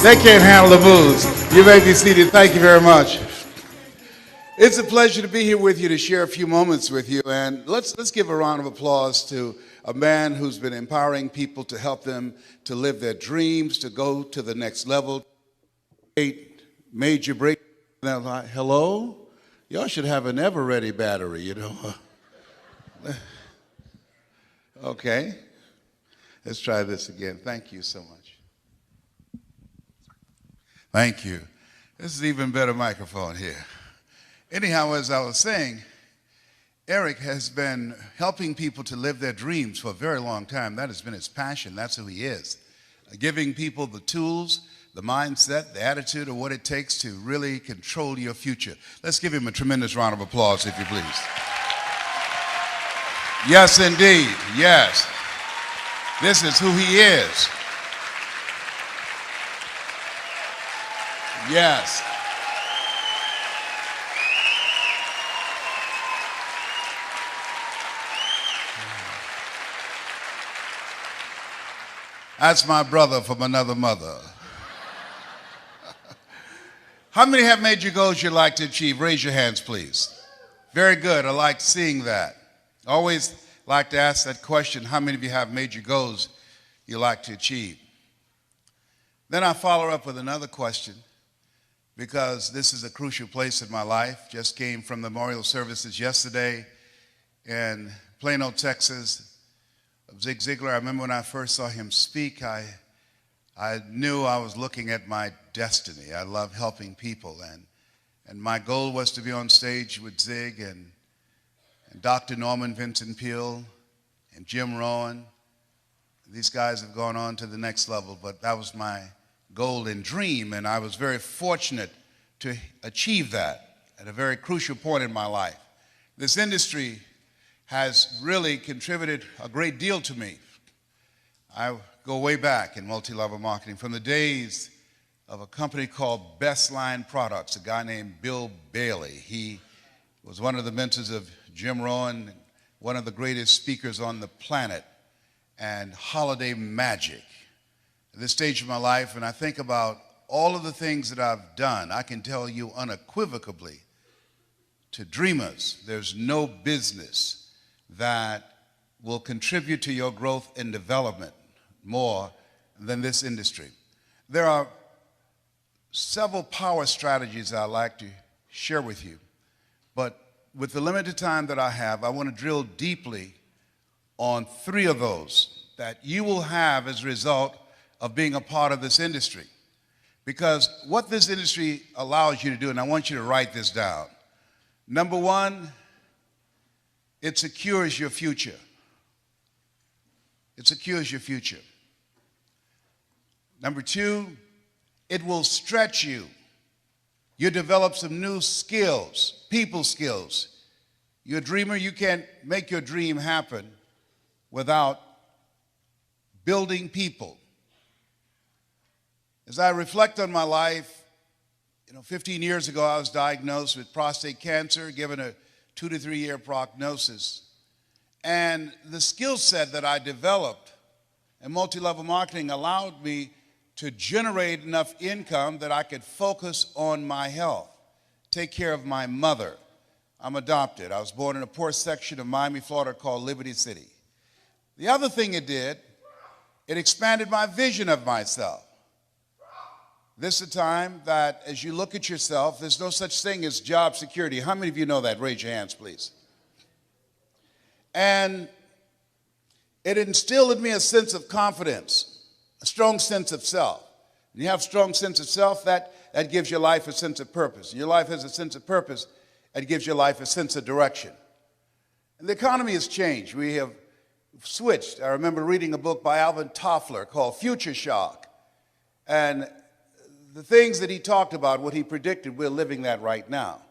They can't handle the booze. You may be seated. Thank you very much. It's a pleasure to be here with you to share a few moments with you. And let's give a round of applause to a man who's been empowering people to help them to live their dreams, to go to the next level. Major break. Hello? Y'all should have an ever-ready battery, you know. Okay. Let's try this again. Thank you so much. Thank you. This is even better microphone here. Anyhow, as I was saying, Eric has been helping people to live their dreams for a very long time. That has been his passion. That's who he is. Giving people the tools, the mindset, the attitude of what it takes to really control your future. Let's give him a tremendous round of applause, if you please. Yes, indeed. Yes. This is who he is. Yes. That's my brother from another mother. How many have major goals you'd like to achieve? Raise your hands, please. Very good. I like seeing that. I always like to ask that question, how many of you have major goals you like to achieve? Then I follow up with another question, because this is a crucial place in my life. Just came from the memorial services yesterday in Plano, Texas, of Zig Ziglar. I remember when I first saw him speak, I knew I was looking at my destiny. I love helping people, and my goal was to be on stage with Zig and Dr. Norman Vincent Peale and Jim Rohn. These guys have gone on to the next level, but that was my goal and dream, and I was very fortunate to achieve that at a very crucial point in my life. This industry has really contributed a great deal to me. I go way back in multi-level marketing from the days of a company called Best Line Products, a guy named Bill Bailey. He was one of the mentors of Jim Rohn, one of the greatest speakers on the planet, and Holiday Magic. At this stage of my life, and I think about all of the things that I've done, I can tell you unequivocally, to dreamers, there's no business that will contribute to your growth and development more than this industry. There are several power strategies I'd like to share with you, but with the limited time that I have, I want to drill deeply on 3 of those that you will have as a result of being a part of this industry. Because what this industry allows you to do, and I want you to write this down. Number 1, it secures your future. It secures your future. Number 2, it will stretch you. You develop some new skills, people skills. You're a dreamer, you can't make your dream happen without building people. As I reflect on my life, 15 years ago I was diagnosed with prostate cancer, given a 2 to 3 year prognosis. And the skill set that I developed in multi-level marketing allowed me to generate enough income that I could focus on my health, take care of my mother, I'm adopted. I was born in a poor section of Miami, Florida called Liberty City. The other thing it did, it expanded my vision of myself. This is a time that as you look at yourself, there's no such thing as job security. How many of you know that? Raise your hands, please. And it instilled in me a sense of confidence, a strong sense of self. When you have a strong sense of self, that gives your life a sense of purpose. Your life has a sense of purpose, it gives your life a sense of direction. And the economy has changed. We have switched. I remember reading a book by Alvin Toffler called Future Shock. And the things that he talked about, what he predicted, we're living that right now.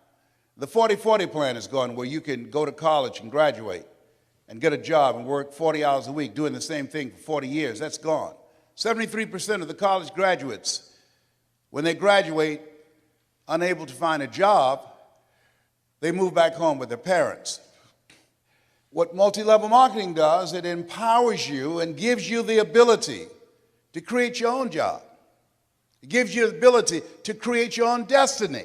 The 40-40 plan is gone, where you can go to college and graduate and get a job and work 40 hours a week doing the same thing for 40 years. That's gone. 73% of the college graduates, when they graduate, unable to find a job, they move back home with their parents. What multi-level marketing does, it empowers you and gives you the ability to create your own job. It gives you the ability to create your own destiny.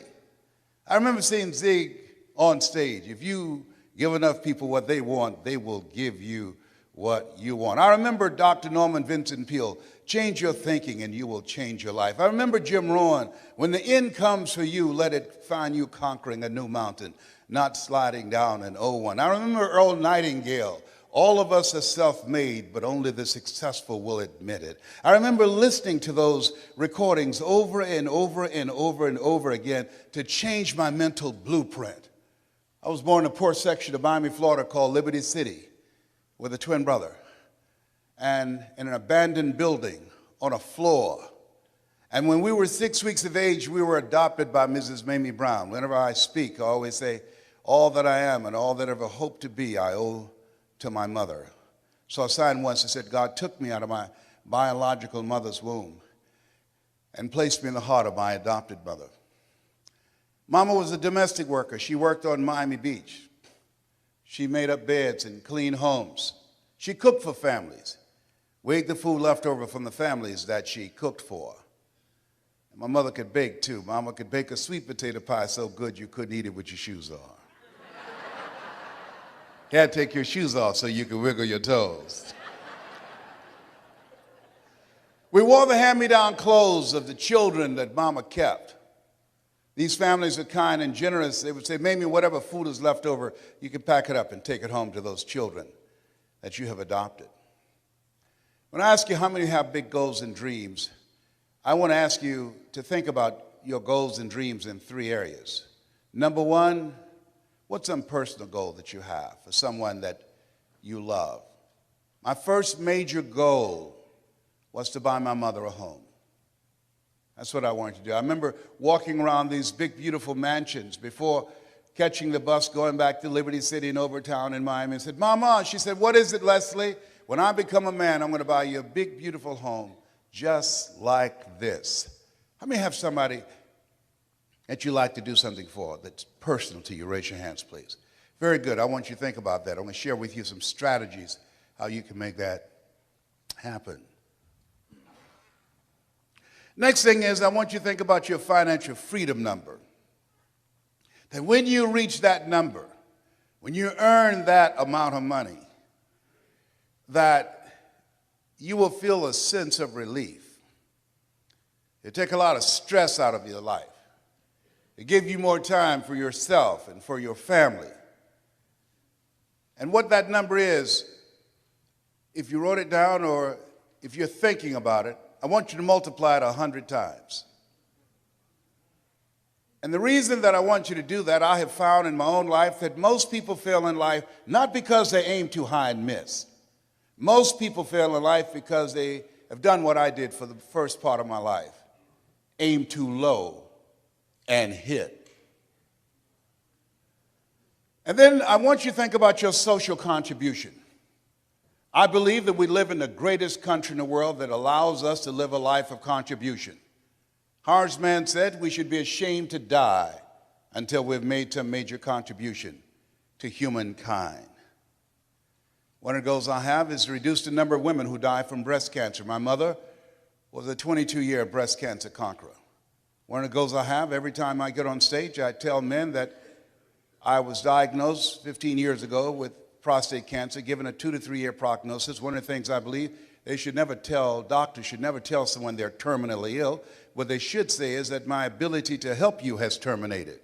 I remember seeing Zig on stage. If you give enough people what they want, they will give you what you want. I remember Dr. Norman Vincent Peale, change your thinking and you will change your life. I remember Jim Rohn, when the end comes for you, let it find you conquering a new mountain, not sliding down an old one. I remember Earl Nightingale, all of us are self-made, but only the successful will admit it. I remember listening to those recordings over and over and over and over again to change my mental blueprint. I was born in a poor section of Miami, Florida called Liberty City with a twin brother, and in an abandoned building on a floor. And when we were 6 weeks of age, we were adopted by Mrs. Mamie Brown. Whenever I speak, I always say, all that I am and all that I ever hope to be, I owe to my mother. So I signed once and said, God took me out of my biological mother's womb and placed me in the heart of my adopted mother. Mama was a domestic worker. She worked on Miami Beach. She made up beds and cleaned homes. She cooked for families. We ate the food left over from the families that she cooked for. And my mother could bake too. Mama could bake a sweet potato pie so good you couldn't eat it with your shoes on. You had to take your shoes off so you could wiggle your toes. We wore the hand-me-down clothes of the children that Mama kept. These families are kind and generous. They would say, Mamie, whatever food is left over, you can pack it up and take it home to those children that you have adopted. When I ask you how many have big goals and dreams, I want to ask you to think about your goals and dreams in 3 areas. Number 1, what's some personal goal that you have for someone that you love? My first major goal was to buy my mother a home. That's what I wanted to do. I remember walking around these big, beautiful mansions before catching the bus going back to Liberty City and Overtown in Miami and said, Mama, she said, what is it, Leslie? When I become a man, I'm going to buy you a big, beautiful home just like this. How many have somebody that you like to do something for that's personal to you? Raise your hands, please. Very good. I want you to think about that. I'm going to share with you some strategies how you can make that happen. Next thing is I want you to think about your financial freedom number. That when you reach that number, when you earn that amount of money, that you will feel a sense of relief. It take a lot of stress out of your life. It give you more time for yourself and for your family. And what that number is, if you wrote it down or if you're thinking about it, I want you to multiply it 100 times. And the reason that I want you to do that, I have found in my own life that most people fail in life not because they aim too high and miss. Most people fail in life because they have done what I did for the first part of my life. Aim too low and hit. And then I want you to think about your social contribution. I believe that we live in the greatest country in the world that allows us to live a life of contribution. Horace Mann said we should be ashamed to die until we've made some major contribution to humankind. One of the goals I have is to reduce the number of women who die from breast cancer. My mother was a 22-year breast cancer conqueror. One of the goals I have, every time I get on stage, I tell men that I was diagnosed 15 years ago with prostate cancer, given a 2 to 3 year prognosis. One of the things I believe doctors should never tell someone they're terminally ill. What they should say is that my ability to help you has terminated.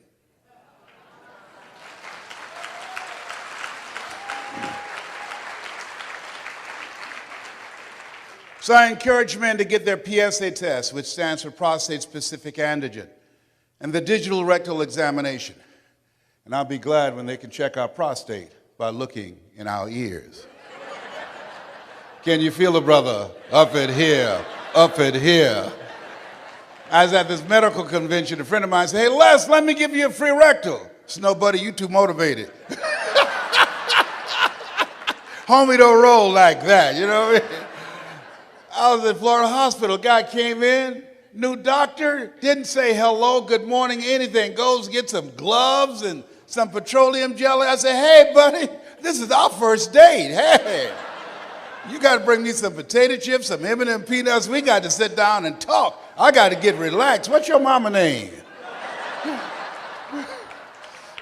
So I encourage men to get their PSA test, which stands for prostate-specific antigen, and the digital rectal examination. And I'll be glad when they can check our prostate by looking in our ears. Can you feel it, brother? Up at here, up at here. I was at this medical convention. A friend of mine said, "Hey, Les, let me give you a free rectal." I said, "No, buddy, you too motivated." Homie don't roll like that, you know what I mean? I was at Florida Hospital. Guy came in, new doctor, didn't say hello, good morning, anything. Goes get some gloves and some petroleum jelly. I said, "Hey, buddy, this is our first date. Hey, you got to bring me some potato chips, some M&M peanuts. We got to sit down and talk. I got to get relaxed. What's your mama name?"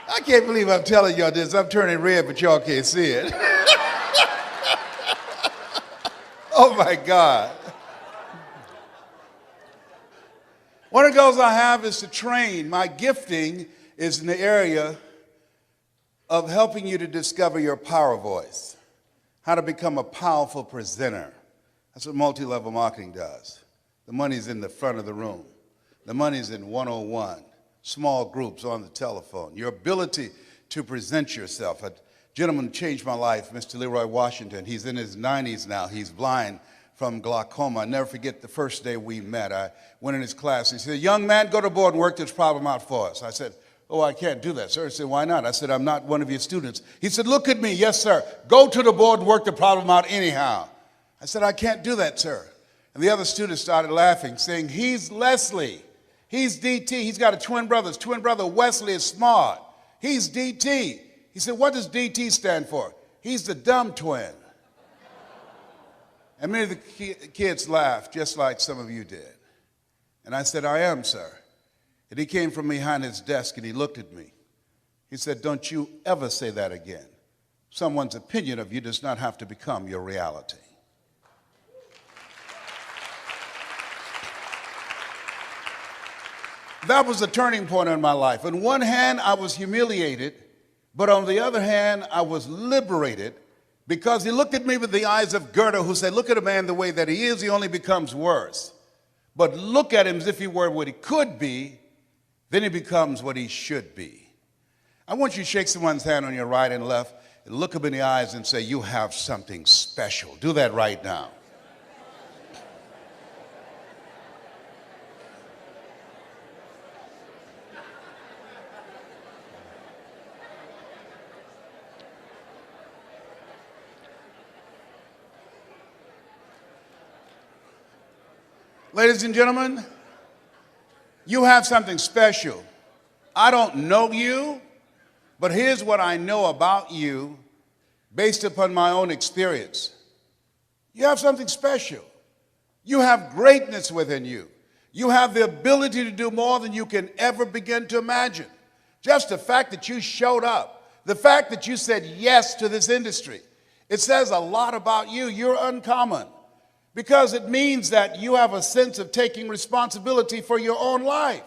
I can't believe I'm telling y'all this. I'm turning red, but y'all can't see it. Oh my God. One of the goals I have is to train. My gifting is in the area of helping you to discover your power voice, how to become a powerful presenter. That's what multi-level marketing does. The money's in the front of the room. The money's in 101, small groups on the telephone. Your ability to present yourself. A gentleman changed my life, Mr. Leroy Washington. He's in his 90s now. He's blind from glaucoma. I never forget the first day we met. I went in his class. He said, "Young man, go to the board and work this problem out for us." I said, "Oh, I can't do that, sir." He said, "Why not?" I said, "I'm not one of your students." He said, "Look at me." "Yes, sir. Go to the board and work the problem out anyhow." I said, "I can't do that, sir." And the other students started laughing, saying, "He's Leslie. He's DT. He's got a twin brother. His twin brother, Wesley, is smart. He's DT." He said, "What does DT stand for?" "He's the dumb twin." And many of the kids laughed, just like some of you did. And I said, "I am, sir." And he came from behind his desk and he looked at me. He said, "Don't you ever say that again. Someone's opinion of you does not have to become your reality." That was a turning point in my life. On one hand, I was humiliated, but on the other hand, I was liberated, because he looked at me with the eyes of Goethe, who said, "Look at a man the way that he is, he only becomes worse. But look at him as if he were what he could be, then he becomes what he should be." I want you to shake someone's hand on your right and left and look them in the eyes and say, "You have something special." Do that right now. Ladies and gentlemen, you have something special. I don't know you, but here's what I know about you based upon my own experience. You have something special. You have greatness within you. You have the ability to do more than you can ever begin to imagine. Just the fact that you showed up, the fact that you said yes to this industry, it says a lot about you. You're uncommon, because it means that you have a sense of taking responsibility for your own life.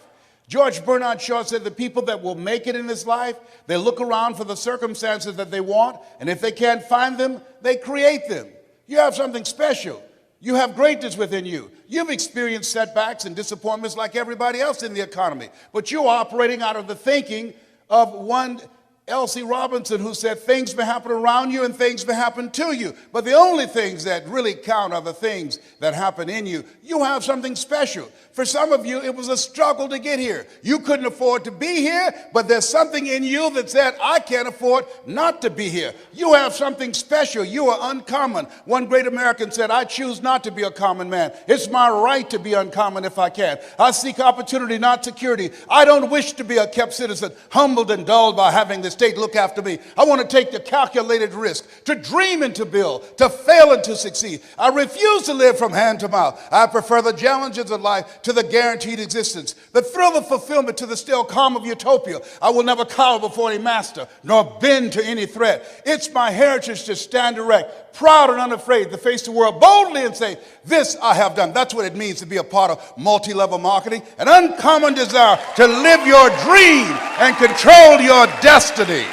George Bernard Shaw said the people that will make it in this life, they look around for the circumstances that they want, and if they can't find them, they create them. You have something special. You have greatness within you. You've experienced setbacks and disappointments like everybody else in the economy, but you're operating out of the thinking of one L.C. Robinson, who said, "Things may happen around you and things may happen to you, but the only things that really count are the things that happen in you." You have something special. For some of you, it was a struggle to get here. You couldn't afford to be here, but there's something in you that said, "I can't afford not to be here." You have something special. You are uncommon. One great American said, "I choose not to be a common man. It's my right to be uncommon if I can. I seek opportunity, not security. I don't wish to be a kept citizen, humbled and dulled by having this state look after me. I want to take the calculated risk, to dream and to build, to fail and to succeed. I refuse to live from hand to mouth. I prefer the challenges of life to the guaranteed existence, the thrill of fulfillment to the still calm of utopia. I will never cower before any master, nor bend to any threat. It's my heritage to stand erect, proud and unafraid, to face the world boldly and say, this I have done. That's what it means to be a part of multi-level marketing, an uncommon desire to live your dream and control your destiny.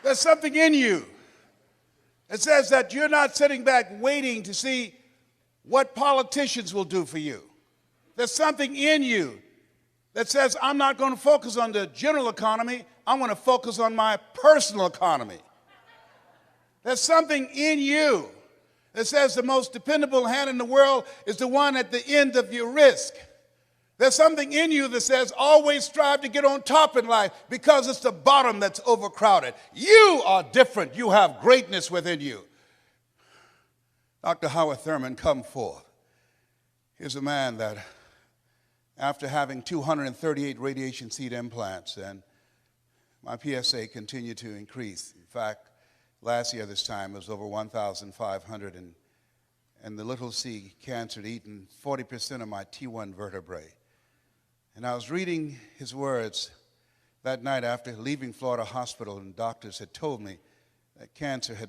There's something in you that says that you're not sitting back waiting to see what politicians will do for you. There's something in you that says, I'm not going to focus on the general economy, I'm going to focus on my personal economy. There's something in you that says the most dependable hand in the world is the one at the end of your risk. There's something in you that says always strive to get on top in life because it's the bottom that's overcrowded. You are different. You have greatness within you. Dr. Howard Thurman, come forth. Here's a man that after having 238 radiation seed implants, and my PSA continued to increase. In fact, last year this time it was over 1,500, and the little c cancer had eaten 40% of my T1 vertebrae. And I was reading his words that night after leaving Florida Hospital, and doctors had told me that cancer had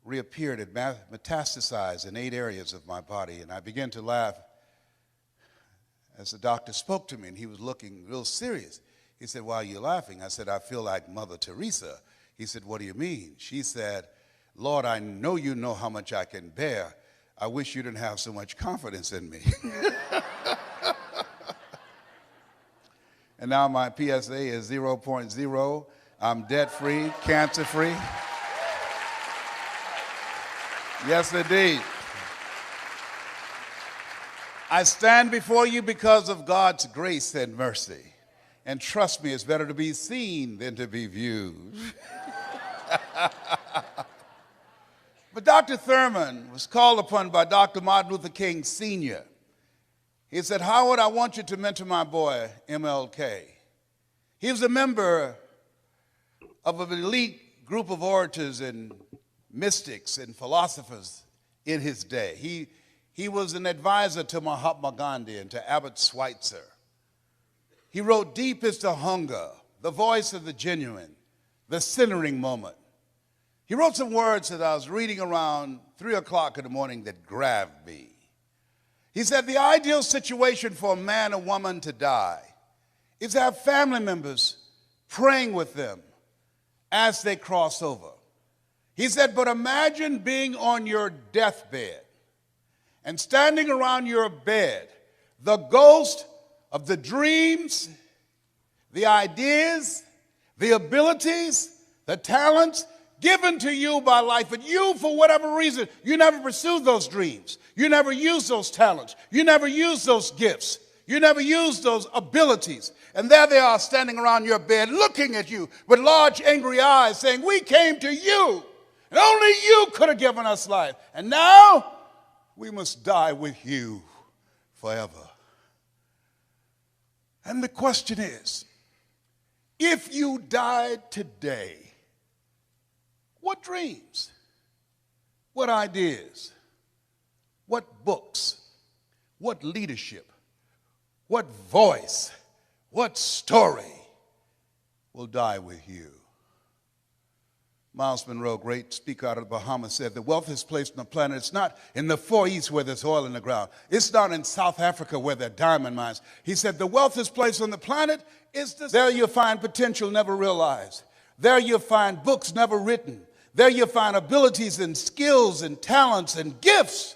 reappeared, had metastasized in 8 areas of my body. And I began to laugh as the doctor spoke to me, and he was looking real serious. He said, why are you laughing? I said, I feel like Mother Teresa. He said, what do you mean? She said, Lord, I know you know how much I can bear. I wish you didn't have so much confidence in me. And now my PSA is 0.0. I'm debt-free, cancer-free. Yes, indeed. I stand before you because of God's grace and mercy. And trust me, it's better to be seen than to be viewed. But Dr. Thurman was called upon by Dr. Martin Luther King Sr. He said, Howard, I want you to mentor my boy, MLK. He was a member of an elite group of orators and mystics and philosophers in his day. He was an advisor to Mahatma Gandhi and to Albert Schweitzer. He wrote, deep is the hunger, the voice of the genuine, the centering moment. He wrote some words that I was reading around 3 o'clock in the morning that grabbed me. He said, the ideal situation for a man or woman to die is to have family members praying with them as they cross over. He said, but imagine being on your deathbed and standing around your bed, the ghost of the dreams, the ideas, the abilities, the talents given to you by life, but you, for whatever reason, you never pursued those dreams. You never used those talents. You never used those gifts. You never used those abilities. And there they are standing around your bed looking at you with large angry eyes saying, we came to you, and only you could have given us life. And now we must die with you forever. And the question is, if you died today, what dreams, what ideas, what books, what leadership, what voice, what story will die with you? Miles Monroe, great speaker out of the Bahamas, said the wealthiest place on the planet, it's not in the Far East where there's oil in the ground. It's not in South Africa where there are diamond mines. He said the wealthiest place on the planet is there you'll find potential never realized. There you'll find books never written. There you'll find abilities and skills and talents and gifts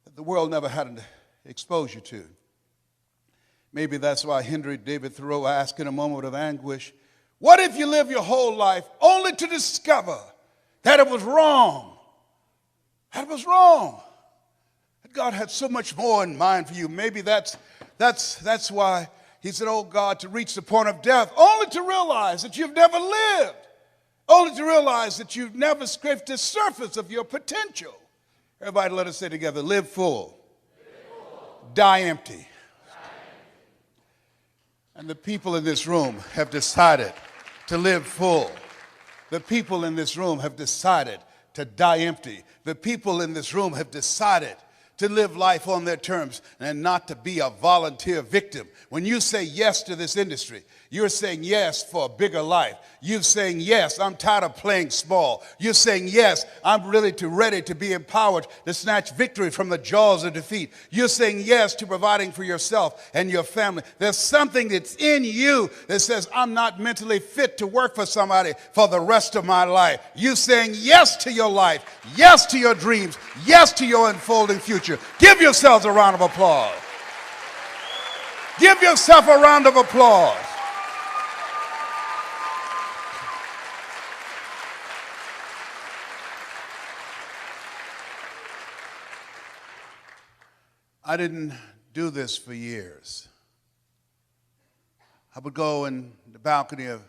that the world never had exposure to. Maybe that's why Henry David Thoreau asked in a moment of anguish, what if you live your whole life only to discover that it was wrong? That it was wrong. That God had so much more in mind for you. Maybe that's why he said, oh God, to reach the point of death, only to realize that you've never lived, only to realize that you've never scraped the surface of your potential. Everybody let us say together, live full, die empty. And the people in this room have decided to live full. The people in this room have decided to die empty. The people in this room have decided to live life on their terms and not to be a volunteer victim. When you say yes to this industry, you're saying yes for a bigger life. You're saying yes, I'm tired of playing small. You're saying yes, I'm ready to be empowered to snatch victory from the jaws of defeat. You're saying yes to providing for yourself and your family. There's something that's in you that says, I'm not mentally fit to work for somebody for the rest of my life. You're saying yes to your life, yes to your dreams, yes to your unfolding future. Give yourselves a round of applause. Give yourself a round of applause. I didn't do this for years. I would go in the balcony of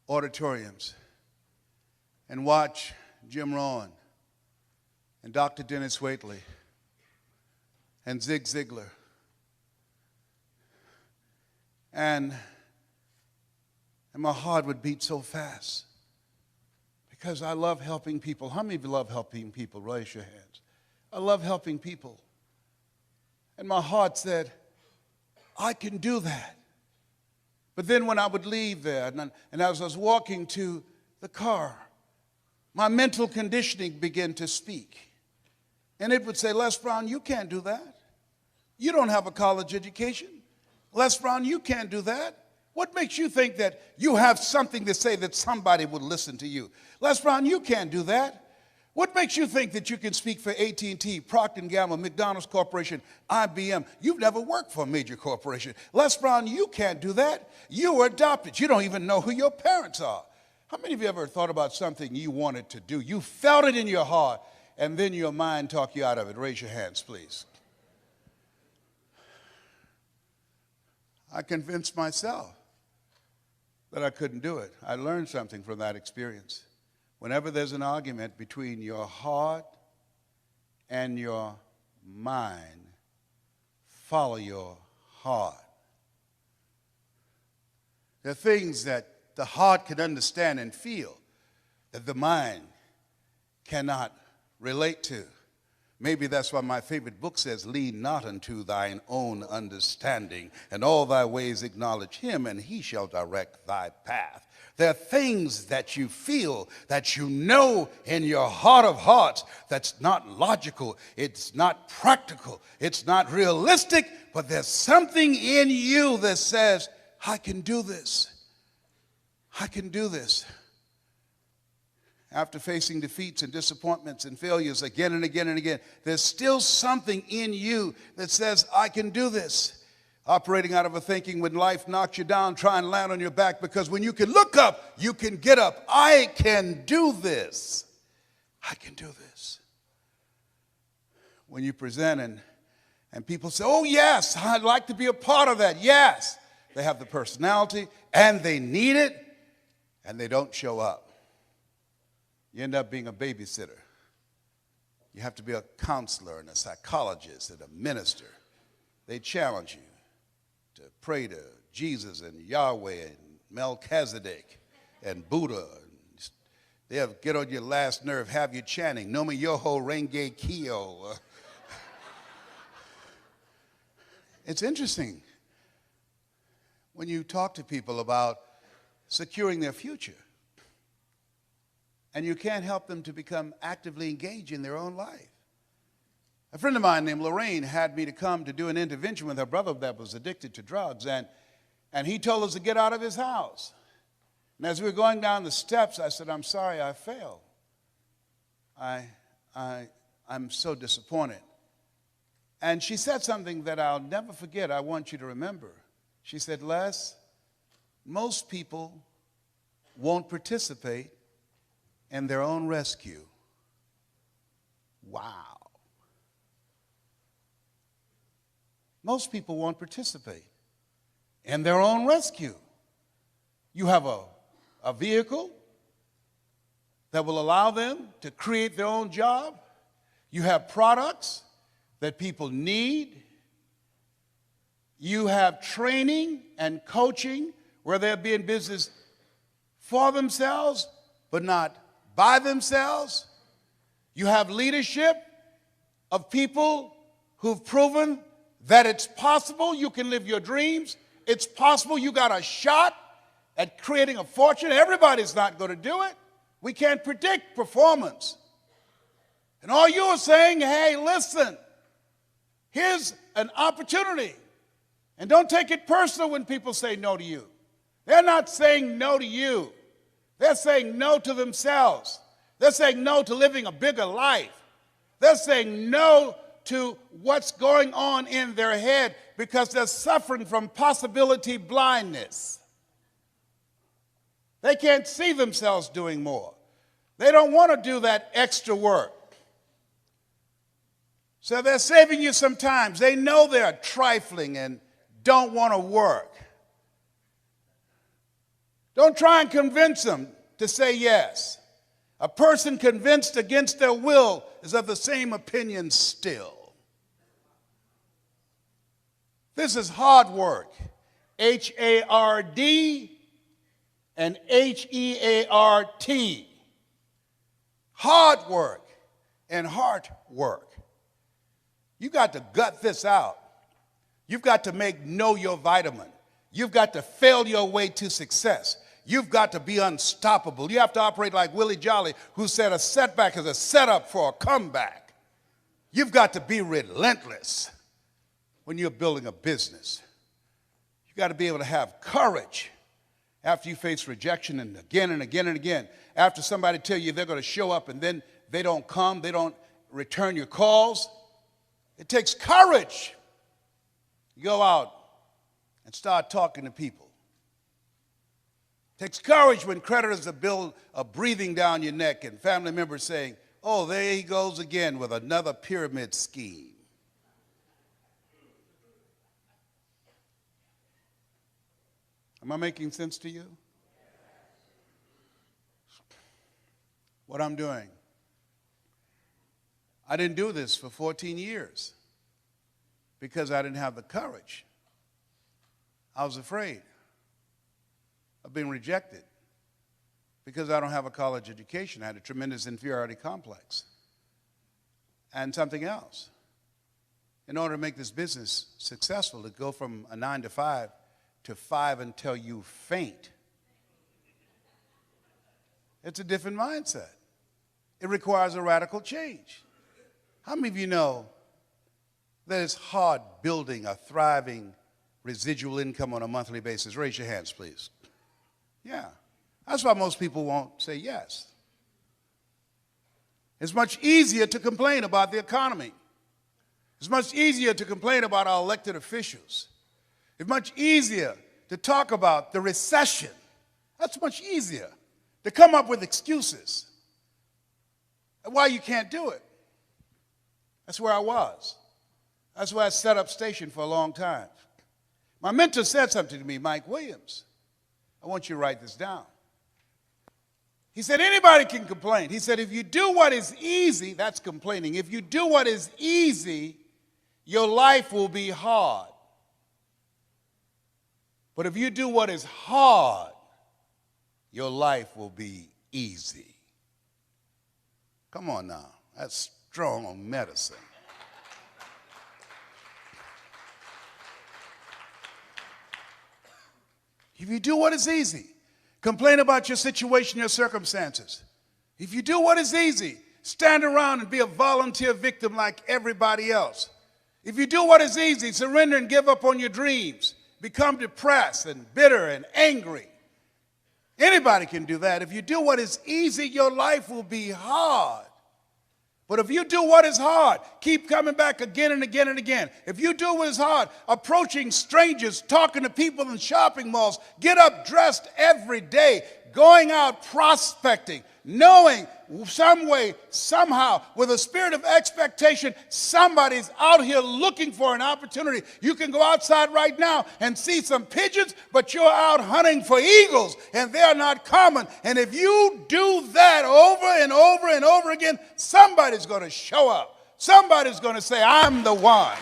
auditoriums and watch Jim Rohn and Dr. Dennis Waitley and Zig Ziglar. And my heart would beat so fast because I love helping people. How many of you love helping people? Raise your hands. I love helping people. And my heart said, I can do that. But then when I would leave there, and as I was walking to the car, my mental conditioning began to speak. And it would say, Les Brown, you can't do that. You don't have a college education. Les Brown, you can't do that. What makes you think that you have something to say that somebody would listen to you? Les Brown, you can't do that. What makes you think that you can speak for AT&T, Procter & Gamble, McDonald's Corporation, IBM? You've never worked for a major corporation. Les Brown, you can't do that. You were adopted. You don't even know who your parents are. How many of you ever thought about something you wanted to do? You felt it in your heart, and then your mind talked you out of it. Raise your hands, please. I convinced myself that I couldn't do it. I learned something from that experience. Whenever there's an argument between your heart and your mind, follow your heart. There are things that the heart can understand and feel that the mind cannot relate to. Maybe that's why my favorite book says, lean not unto thine own understanding, and all thy ways acknowledge him, and he shall direct thy path. There are things that you feel, that you know in your heart of hearts, that's not logical, it's not practical, it's not realistic, but there's something in you that says, I can do this. I can do this. After facing defeats and disappointments and failures again and again and again, there's still something in you that says, I can do this. Operating out of a thinking when life knocks you down, try and land on your back, because when you can look up, you can get up. I can do this. I can do this. When you present and people say, oh yes, I'd like to be a part of that. Yes, they have the personality and they need it and they don't show up. You end up being a babysitter. You have to be a counselor and a psychologist and a minister. They challenge you to pray to Jesus and Yahweh and Melchizedek and Buddha. They'll get on your last nerve, have you chanting, Nomi Yoho Renge Kyo. It's interesting when you talk to people about securing their future, and you can't help them to become actively engaged in their own life. A friend of mine named Lorraine had me to come to do an intervention with her brother that was addicted to drugs, and he told us to get out of his house. And as we were going down the steps, I said, I'm sorry I failed. I'm so disappointed. And she said something that I'll never forget. I want you to remember. She said, Les, most people won't participate in their own rescue. Wow. Most people won't participate and their own rescue. You have a vehicle that will allow them to create their own job. You have products that people need. You have training and coaching where they'll be in business for themselves, but not by themselves. You have leadership of people who've proven that it's possible you can live your dreams. It's possible you got a shot at creating a fortune. Everybody's not going to do it. We can't predict performance. And all you are saying, hey, listen, here's an opportunity. And don't take it personal when people say no to you. They're not saying no to you. They're saying no to themselves. They're saying no to living a bigger life. They're saying no to what's going on in their head because they're suffering from possibility blindness. They can't see themselves doing more. They don't want to do that extra work. So they're saving you some time. They know they're trifling and don't want to work. Don't try and convince them to say yes. A person convinced against their will is of the same opinion still. This is hard work. H-A-R-D and H-E-A-R-T. Hard work and heart work. You got to gut this out. You've got to know your vitamin. You've got to fail your way to success. You've got to be unstoppable. You have to operate like Willie Jolly, who said a setback is a setup for a comeback. You've got to be relentless when you're building a business. You've got to be able to have courage after you face rejection and again and again and again. After somebody tell you they're going to show up and then they don't come, they don't return your calls. It takes courage. You go out and start talking to people. It takes courage when creditors are breathing down your neck and family members saying, oh, there he goes again with another pyramid scheme. Am I making sense to you? What I'm doing. I didn't do this for 14 years because I didn't have the courage. I was afraid of being rejected because I don't have a college education. I had a tremendous inferiority complex. And something else. In order to make this business successful, to go from a 9 to 5 to 5 until you faint, it's a different mindset. It requires a radical change. How many of you know that it's hard building a thriving residual income on a monthly basis? Raise your hands, please. Yeah. That's why most people won't say yes. It's much easier to complain about the economy. It's much easier to complain about our elected officials. It's much easier to talk about the recession. That's much easier. To come up with excuses and why you can't do it. That's where I was. That's where I set up station for a long time. My mentor said something to me, Mike Williams. I want you to write this down. He said, anybody can complain. He said, if you do what is easy, that's complaining. If you do what is easy, your life will be hard. But if you do what is hard, your life will be easy. Come on now. That's strong medicine. If you do what is easy, complain about your situation, your circumstances. If you do what is easy, stand around and be a volunteer victim like everybody else. If you do what is easy, surrender and give up on your dreams, become depressed and bitter and angry. Anybody can do that. If you do what is easy, your life will be hard. But if you do what is hard, keep coming back again and again and again. If you do what is hard, approaching strangers, talking to people in shopping malls, get up dressed every day, going out prospecting, knowing some way, somehow, with a spirit of expectation, somebody's out here looking for an opportunity. You can go outside right now and see some pigeons, but you're out hunting for eagles, and they're not common. And if you do that over and over and over again, somebody's going to show up. Somebody's going to say, I'm the one.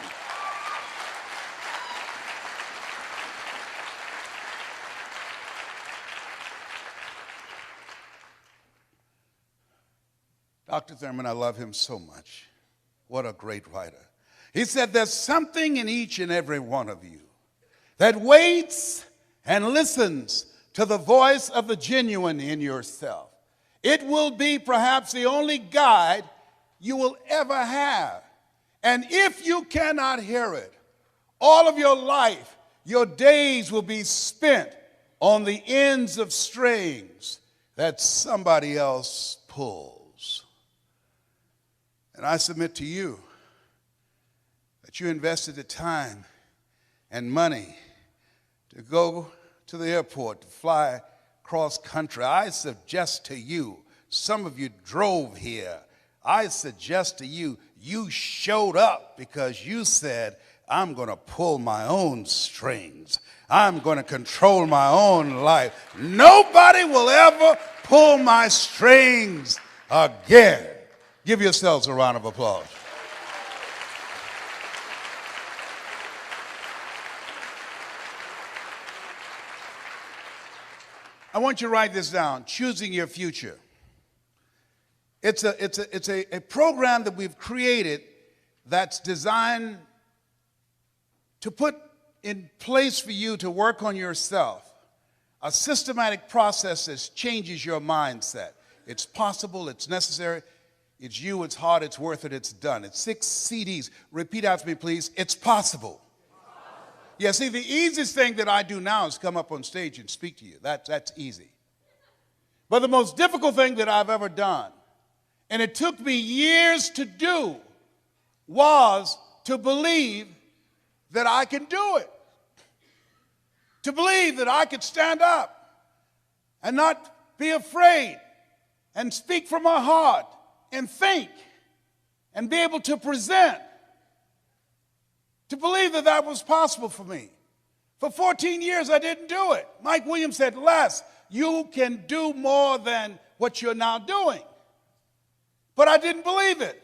Dr. Thurman, I love him so much. What a great writer. He said, there's something in each and every one of you that waits and listens to the voice of the genuine in yourself. It will be perhaps the only guide you will ever have. And if you cannot hear it, all of your life, your days will be spent on the ends of strings that somebody else pulls. And I submit to you that you invested the time and money to go to the airport, to fly cross country. I suggest to you, some of you drove here. I suggest to you, you showed up because you said, I'm going to pull my own strings. I'm going to control my own life. Nobody will ever pull my strings again. Give yourselves a round of applause. I want you to write this down, Choosing Your Future. It's a program that we've created that's designed to put in place for you to work on yourself. A systematic process that changes your mindset. It's possible, it's necessary. It's you, it's hard, it's worth it, it's done. It's 6 CDs. Repeat after me, please. It's possible. Yeah, see, the easiest thing that I do now is come up on stage and speak to you. That's easy. But the most difficult thing that I've ever done, and it took me years to do, was to believe that I can do it. To believe that I could stand up and not be afraid and speak from my heart and think and be able to present, to believe that that was possible for me. For 14 years, I didn't do it. Mike Williams said, Les, you can do more than what you're now doing. But I didn't believe it.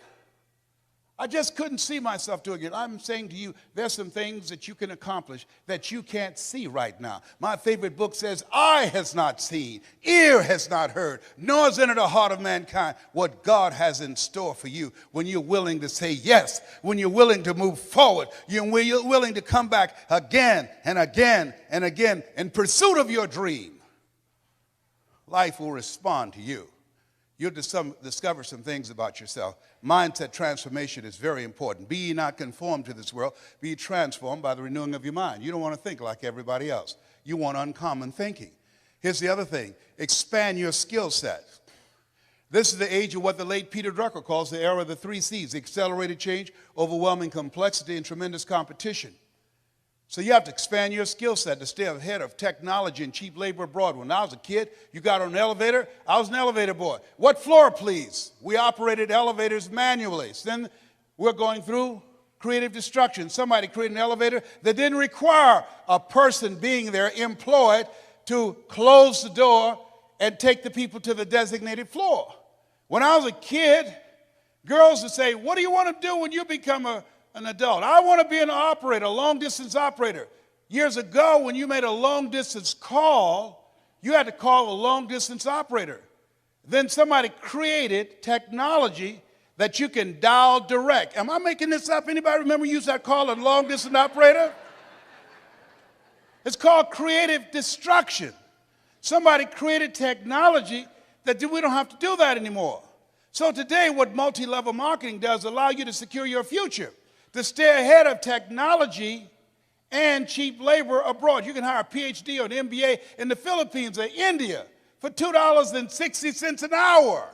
I just couldn't see myself doing it. I'm saying to you, there's some things that you can accomplish that you can't see right now. My favorite book says, eye has not seen, ear has not heard, nor has entered the heart of mankind what God has in store for you when you're willing to say yes, when you're willing to move forward, when you're willing to come back again and again and again in pursuit of your dream. Life will respond to you. You'll discover some things about yourself. Mindset transformation is very important. Be ye not conformed to this world. Be ye transformed by the renewing of your mind. You don't want to think like everybody else. You want uncommon thinking. Here's the other thing. Expand your skill set. This is the age of what the late Peter Drucker calls the era of the 3 C's. Accelerated change, overwhelming complexity, and tremendous competition. So you have to expand your skill set to stay ahead of technology and cheap labor abroad. When I was a kid, you got on an elevator, I was an elevator boy. What floor, please? We operated elevators manually. So then we're going through creative destruction. Somebody created an elevator that didn't require a person being there employed to close the door and take the people to the designated floor. When I was a kid, girls would say, what do you want to do when you become an adult? I want to be an operator, a long-distance operator. Years ago, when you made a long-distance call, you had to call a long-distance operator. Then somebody created technology that you can dial direct. Am I making this up? Anybody remember use that call a long-distance operator? It's called creative destruction. Somebody created technology that we don't have to do that anymore. So today, what multi-level marketing does allow you to secure your future, to stay ahead of technology and cheap labor abroad. You can hire a PhD or an MBA in the Philippines or India for $2.60 an hour.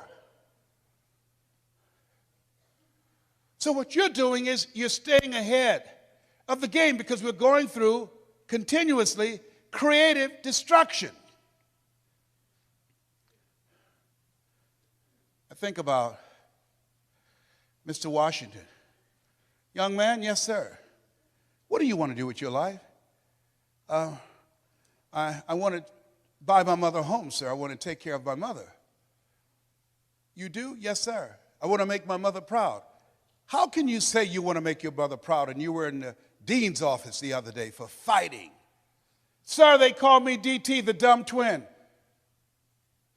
So what you're doing is you're staying ahead of the game because we're going through continuously creative destruction. think about Mr. Washington. Young man, yes, sir. What do you want to do with your life? I want to buy my mother a home, sir. I want to take care of my mother. You do? Yes, sir. I want to make my mother proud. How can you say you want to make your mother proud and you were in the dean's office the other day for fighting? Sir, they call me DT, the dumb twin.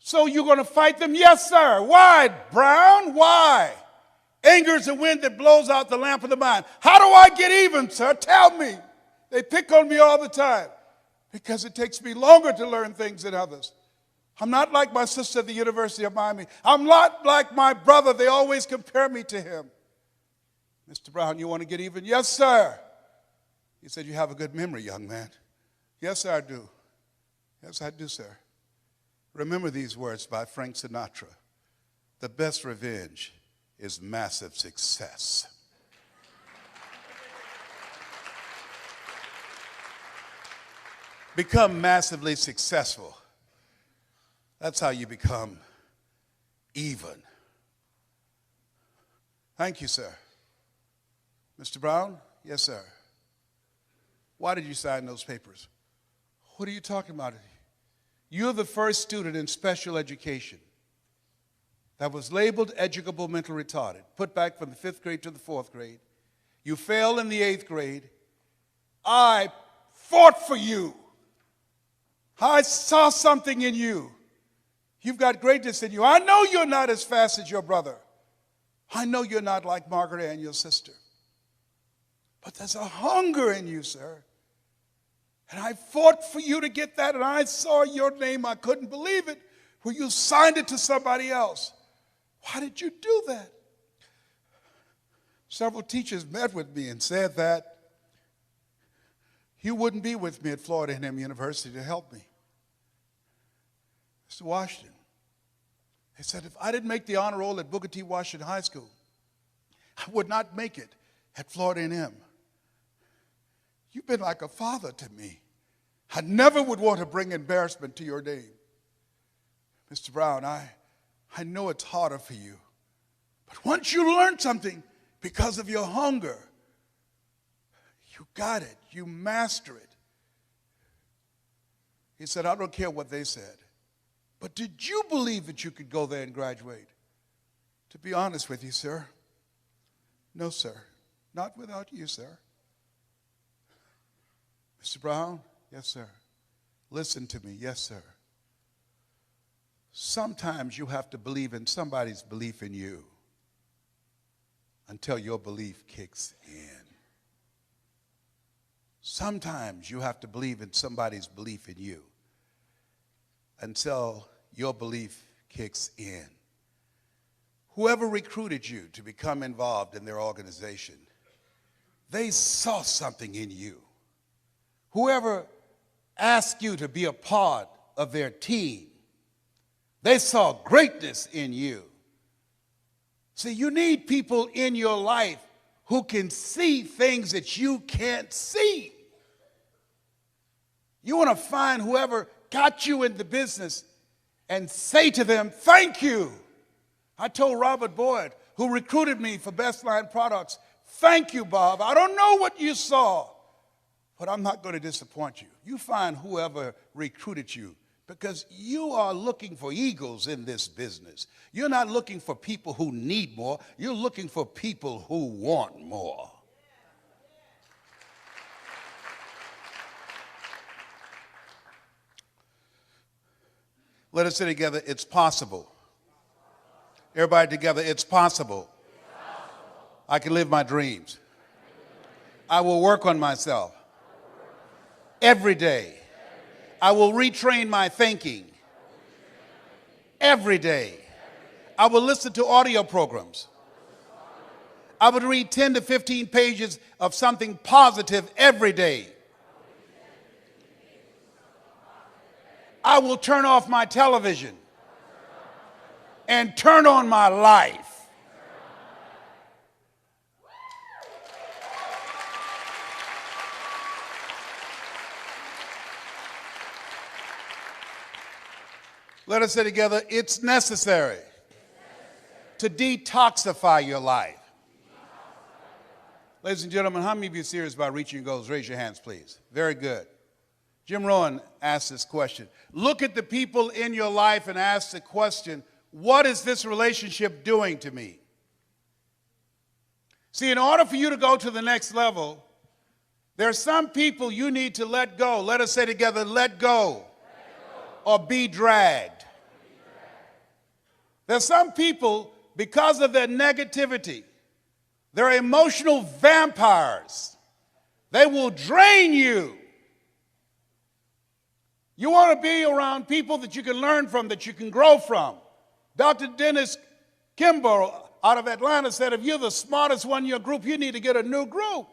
So you're going to fight them? Yes, sir. Why, Brown? Why? Anger is the wind that blows out the lamp of the mind. How do I get even, sir? Tell me. They pick on me all the time because it takes me longer to learn things than others. I'm not like my sister at the University of Miami. I'm not like my brother. They always compare me to him. Mr. Brown, you want to get even? Yes, sir. He said, you have a good memory, young man. Yes, sir, I do. Yes, I do, sir. Remember these words by Frank Sinatra. The best revenge is massive success. Become massively successful. That's how you become even. Thank you, sir. Mr. Brown? Yes, sir. Why did you sign those papers? What are you talking about? You're the first student in special education that was labeled educable mental retarded, put back from the 5th grade to the 4th grade. You failed in the 8th grade. I fought for you. I saw something in you. You've got greatness in you. I know you're not as fast as your brother. I know you're not like Margaret Ann, your sister. But there's a hunger in you, sir. And I fought for you to get that, and I saw your name. I couldn't believe it. Well, you signed it to somebody else. Why did you do that? Several teachers met with me and said that you wouldn't be with me at Florida A&M University to help me. Mr. Washington, they said if I didn't make the honor roll at Booker T. Washington High School, I would not make it at Florida A&M. You've been like a father to me. I never would want to bring embarrassment to your name. Mr. Brown, I know it's harder for you. But once you learn something because of your hunger, you got it. You master it. He said, I don't care what they said. But did you believe that you could go there and graduate? To be honest with you, sir, no, sir. Not without you, sir. Mr. Brown? Yes, sir. Listen to me. Yes, sir. Sometimes you have to believe in somebody's belief in you until your belief kicks in. Sometimes you have to believe in somebody's belief in you until your belief kicks in. Whoever recruited you to become involved in their organization, they saw something in you. Whoever asked you to be a part of their team, they saw greatness in you. See, you need people in your life who can see things that you can't see. You want to find whoever got you in the business and say to them, thank you. I told Robert Boyd, who recruited me for Best Line Products, thank you, Bob. I don't know what you saw, but I'm not going to disappoint you. You find whoever recruited you, because you are looking for eagles in this business. You're not looking for people who need more. You're looking for people who want more. Let us say together, it's possible. Everybody together, it's possible. I can live my dreams. I will work on myself every day. I will retrain my thinking every day. I will listen to audio programs. I would read 10 to 15 pages of something positive every day. I will turn off my television and turn on my life. Let us say together, it's necessary. to detoxify your life. Ladies and gentlemen, how many of you are serious about reaching your goals? Raise your hands, please. Very good. Jim Rohn asked this question. Look at the people in your life and ask the question, what is this relationship doing to me? See, in order for you to go to the next level, there are some people you need to let go. Let us say together, let go, or be dragged. There are some people, because of their negativity, they're emotional vampires. They will drain you. You want to be around people that you can learn from, that you can grow from. Dr. Dennis Kimball out of Atlanta said, if you're the smartest one in your group, you need to get a new group.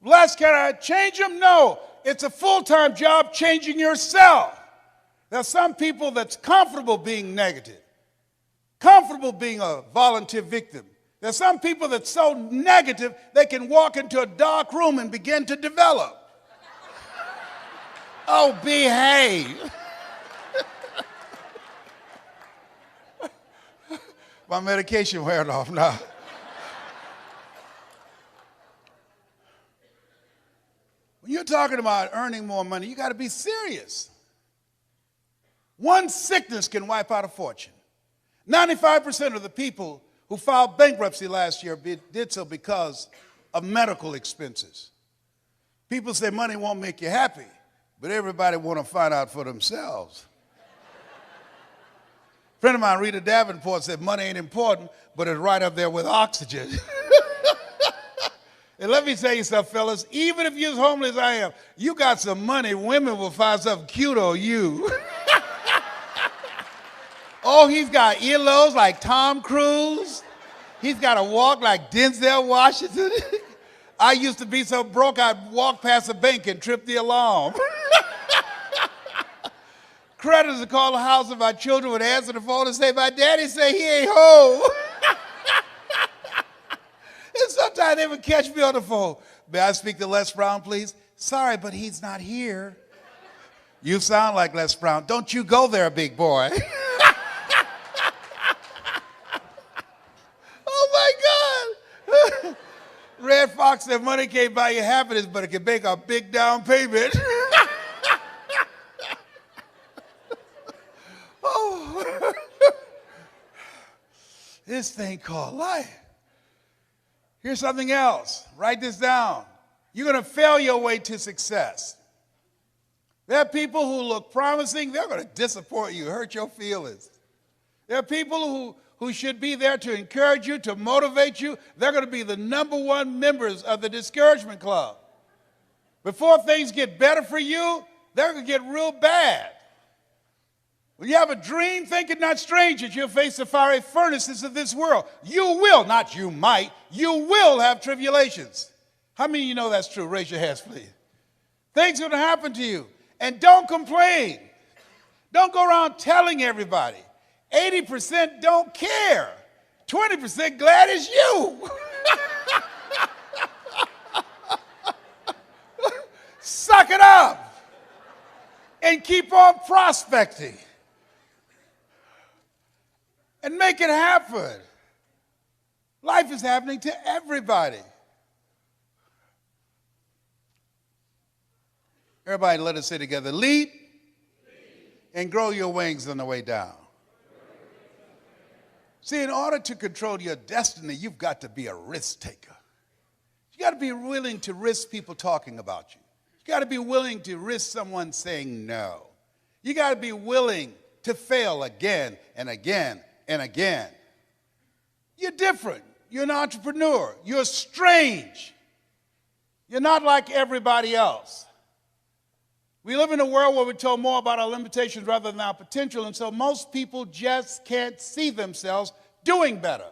Les, can I change them? No. It's a full-time job changing yourself. There are some people that's comfortable being negative, comfortable being a volunteer victim. There are some people that's so negative they can walk into a dark room and begin to develop. Oh, behave. My medication wearing off now. When you're talking about earning more money, you got to be serious. One sickness can wipe out a fortune. 95% of the people who filed bankruptcy last year did so because of medical expenses. People say money won't make you happy, but everybody want to find out for themselves. A friend of mine, Rita Davenport, said money ain't important, but it's right up there with oxygen. And let me tell you something, fellas, even if you're as homeless as I am, you got some money, women will find something cute on you. Oh, he's got earlobes like Tom Cruise. He's got a walk like Denzel Washington. I used to be so broke, I'd walk past a bank and trip the alarm. Creditors would call the house and my children would answer the phone and say, my daddy say he ain't home. And sometimes they would catch me on the phone. May I speak to Les Brown, please? Sorry, but he's not here. You sound like Les Brown. Don't you go there, big boy. Oh, my God. Red Fox said money can't buy you happiness, but it can make a big down payment. Oh, this thing called life. Here's something else. Write this down. You're going to fail your way to success. There are people who look promising. They're going to disappoint you, hurt your feelings. There are people who should be there to encourage you, to motivate you. They're going to be the #1 members of the discouragement club. Before things get better for you, they're going to get real bad. When you have a dream, think it not strange that you'll face the fiery furnaces of this world. You will, not you might, you will have tribulations. How many of you know that's true? Raise your hands, please. Things are going to happen to you. And don't complain. Don't go around telling everybody. 80% don't care. 20% glad it's you. Suck it up and keep on prospecting. And make it happen. Life is happening to everybody. Everybody, let us say together, leap and grow your wings on the way down. See, in order to control your destiny, you've got to be a risk taker. You got to be willing to risk people talking about you. You got to be willing to risk someone saying no. You got to be willing to fail again and again and again. You're different. You're an entrepreneur. You're strange. You're not like everybody else. We live in a world where we're told more about our limitations rather than our potential, and so most people just can't see themselves doing better.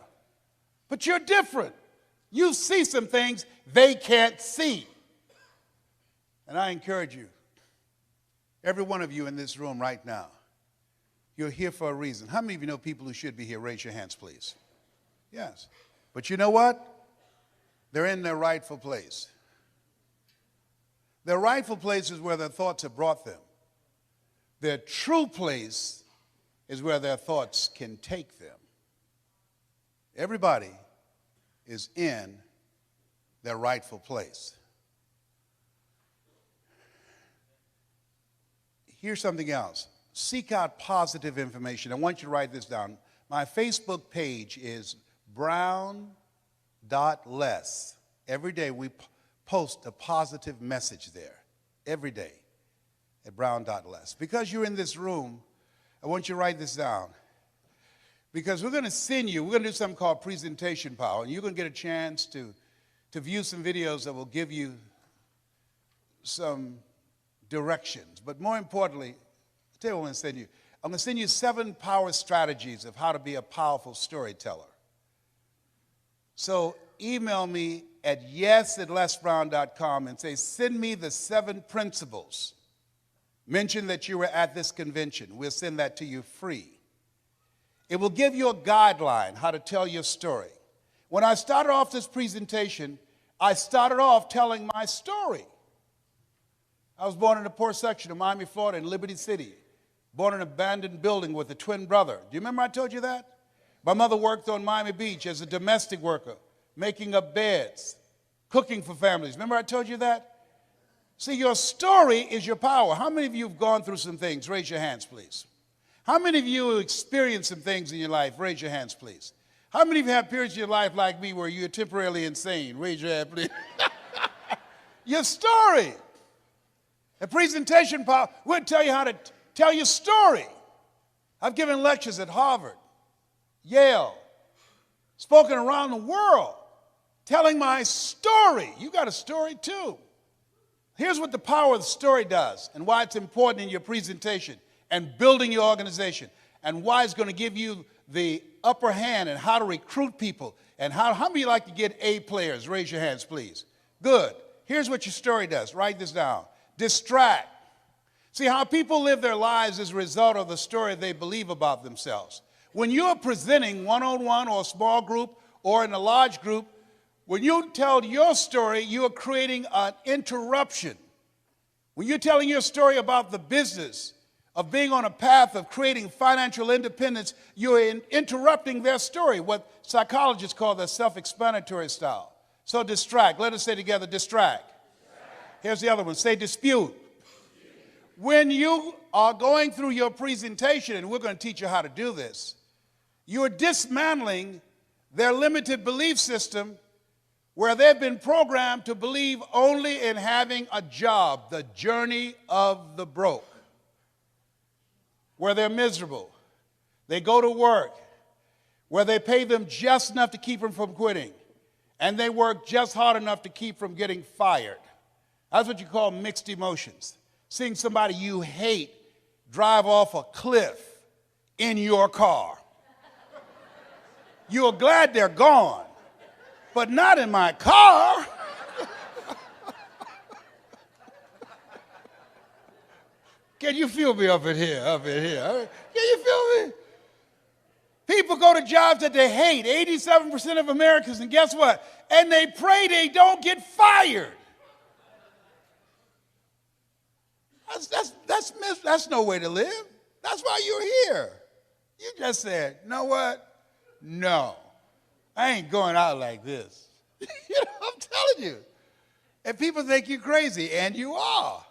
But you're different. You see some things they can't see. And I encourage you, every one of you in this room right now, you're here for a reason. How many of you know people who should be here? Raise your hands, please. Yes. But you know what? They're in their rightful place. Their rightful place is where their thoughts have brought them. Their true place is where their thoughts can take them. Everybody is in their rightful place. Here's something else. Seek out positive information. I want you to write this down. My Facebook page is brown.less. Every day we post a positive message there. Every day at brown.less. Because you're in this room, I want you to write this down. Because we're going to send you, we're going to do something called presentation power, and you're going to get a chance to view some videos that will give you some directions. But more importantly, I'll tell you what I'm going to send you. I'm going to send you 7 power strategies of how to be a powerful storyteller. So email me at yes@lesbrown.com and say, send me the 7 principles. Mention that you were at this convention. We'll send that to you free. It will give you a guideline how to tell your story. When I started off this presentation, I started off telling my story. I was born in the poor section of Miami, Florida, in Liberty City. Born in an abandoned building with a twin brother. Do you remember I told you that? My mother worked on Miami Beach as a domestic worker, making up beds, cooking for families. Remember I told you that? See, your story is your power. How many of you have gone through some things? Raise your hands, please. How many of you have experienced some things in your life? Raise your hands, please. How many of you have periods in your life like me where you're temporarily insane? Raise your hand, please. Your story. A presentation power will tell you how to tell your story. I've given lectures at Harvard, Yale, spoken around the world, telling my story. You got a story too. Here's what the power of the story does and why it's important in your presentation and building your organization and why it's going to give you the upper hand and how to recruit people and how many of you like to get A players? Raise your hands, please. Good. Here's what your story does. Write this down. Distract. See, how people live their lives is a result of the story they believe about themselves. When you're presenting one-on-one or a small group or in a large group, when you tell your story, you're creating an interruption. When you're telling your story about the business of being on a path of creating financial independence, you're interrupting their story, what psychologists call the self-explanatory style. So distract. Let us say together, distract. Here's the other one. Say dispute. When you are going through your presentation, and we're going to teach you how to do this, you're dismantling their limited belief system where they've been programmed to believe only in having a job, the journey of the broke, where they're miserable. They go to work, where they pay them just enough to keep them from quitting, and they work just hard enough to keep from getting fired. That's what you call mixed emotions. Seeing somebody you hate drive off a cliff in your car. You're glad they're gone, but not in my car. Can you feel me up in here? Can you feel me? People go to jobs that they hate, 87% of Americans, and guess what? And they pray they don't get fired. That's no way to live. That's why you're here. You just said, you know what? No, I ain't going out like this. You know, I'm telling you. And people think you're crazy, and you are.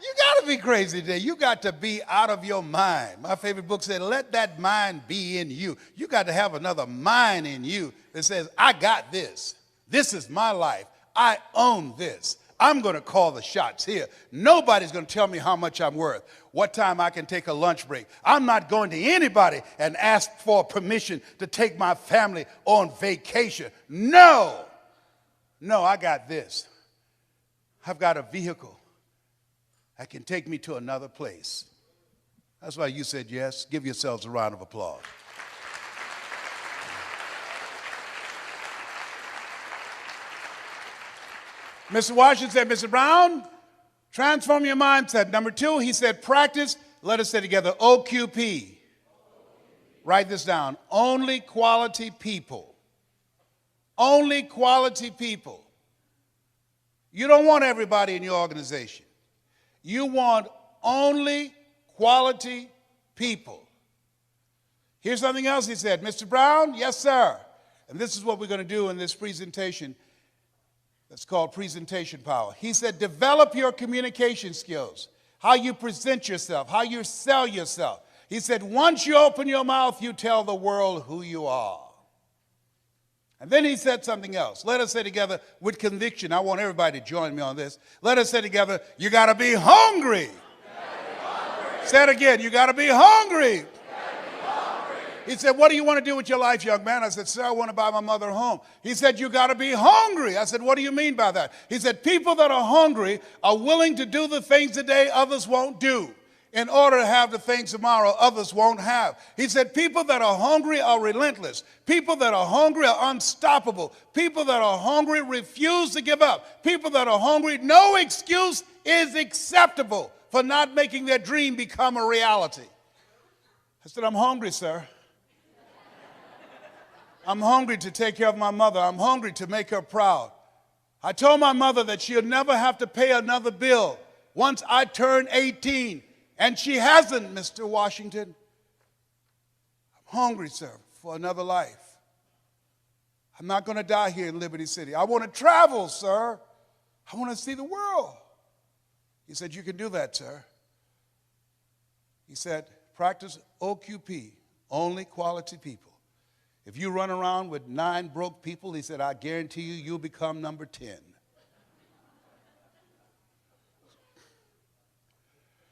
You got to be crazy today. You got to be out of your mind. My favorite book said, let that mind be in you. You got to have another mind in you that says, I got this. This is my life. I own this. I'm going to call the shots here. Nobody's going to tell me how much I'm worth, what time I can take a lunch break. I'm not going to anybody and ask for permission to take my family on vacation. No, I got this. I've got a vehicle that can take me to another place. That's why you said yes. Give yourselves a round of applause. Mr. Washington said, Mr. Brown, transform your mindset. Number 2, he said, practice. Let us say together, OQP. Write this down. Only quality people. Only quality people. You don't want everybody in your organization. You want only quality people. Here's something else he said. Mr. Brown, yes, sir. And this is what we're going to do in this presentation. That's called presentation power. He said, develop your communication skills, how you present yourself, how you sell yourself. He said, once you open your mouth, you tell the world who you are. And then he said something else. Let us say together with conviction. I want everybody to join me on this. Let us say together, you got to be hungry. Say it again, you got to be hungry. He said, what do you want to do with your life, young man? I said, sir, I want to buy my mother a home. He said, you got to be hungry. I said, what do you mean by that? He said, people that are hungry are willing to do the things today others won't do in order to have the things tomorrow others won't have. He said, people that are hungry are relentless. People that are hungry are unstoppable. People that are hungry refuse to give up. People that are hungry, no excuse is acceptable for not making their dream become a reality. I said, I'm hungry, sir. I'm hungry to take care of my mother. I'm hungry to make her proud. I told my mother that she'll never have to pay another bill once I turn 18. And she hasn't, Mr. Washington. I'm hungry, sir, for another life. I'm not going to die here in Liberty City. I want to travel, sir. I want to see the world. He said, you can do that, sir. He said, practice OQP, only quality people. If you run around with 9 broke people, he said, I guarantee you, you'll become number 10.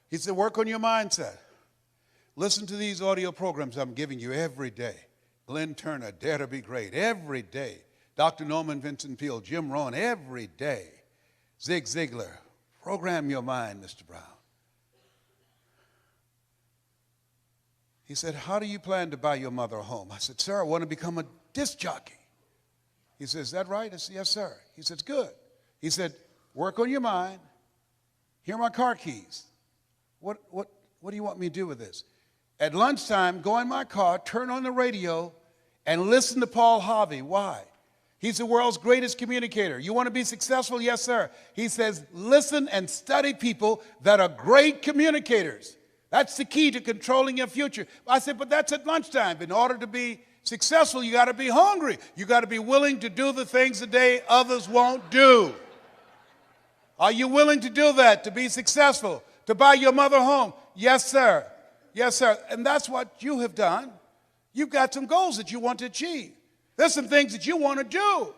He said, work on your mindset. Listen to these audio programs I'm giving you every day. Glenn Turner, Dare to Be Great, every day. Dr. Norman Vincent Peale, Jim Rohn, every day. Zig Ziglar, program your mind, Mr. Brown. He said, how do you plan to buy your mother a home? I said, sir, I want to become a disc jockey. He said, is that right? I said, yes, sir. He said, good. He said, work on your mind. Here are my car keys. What do you want me to do with this? At lunchtime, go in my car, turn on the radio, and listen to Paul Harvey. Why? He's the world's greatest communicator. You want to be successful? Yes, sir. He says, listen and study people that are great communicators. That's the key to controlling your future. I said, but that's at lunchtime. In order to be successful, you got to be hungry. You got to be willing to do the things today others won't do. Are you willing to do that to be successful? To buy your mother a home? Yes, sir. Yes, sir. And that's what you have done. You've got some goals that you want to achieve. There's some things that you want to do.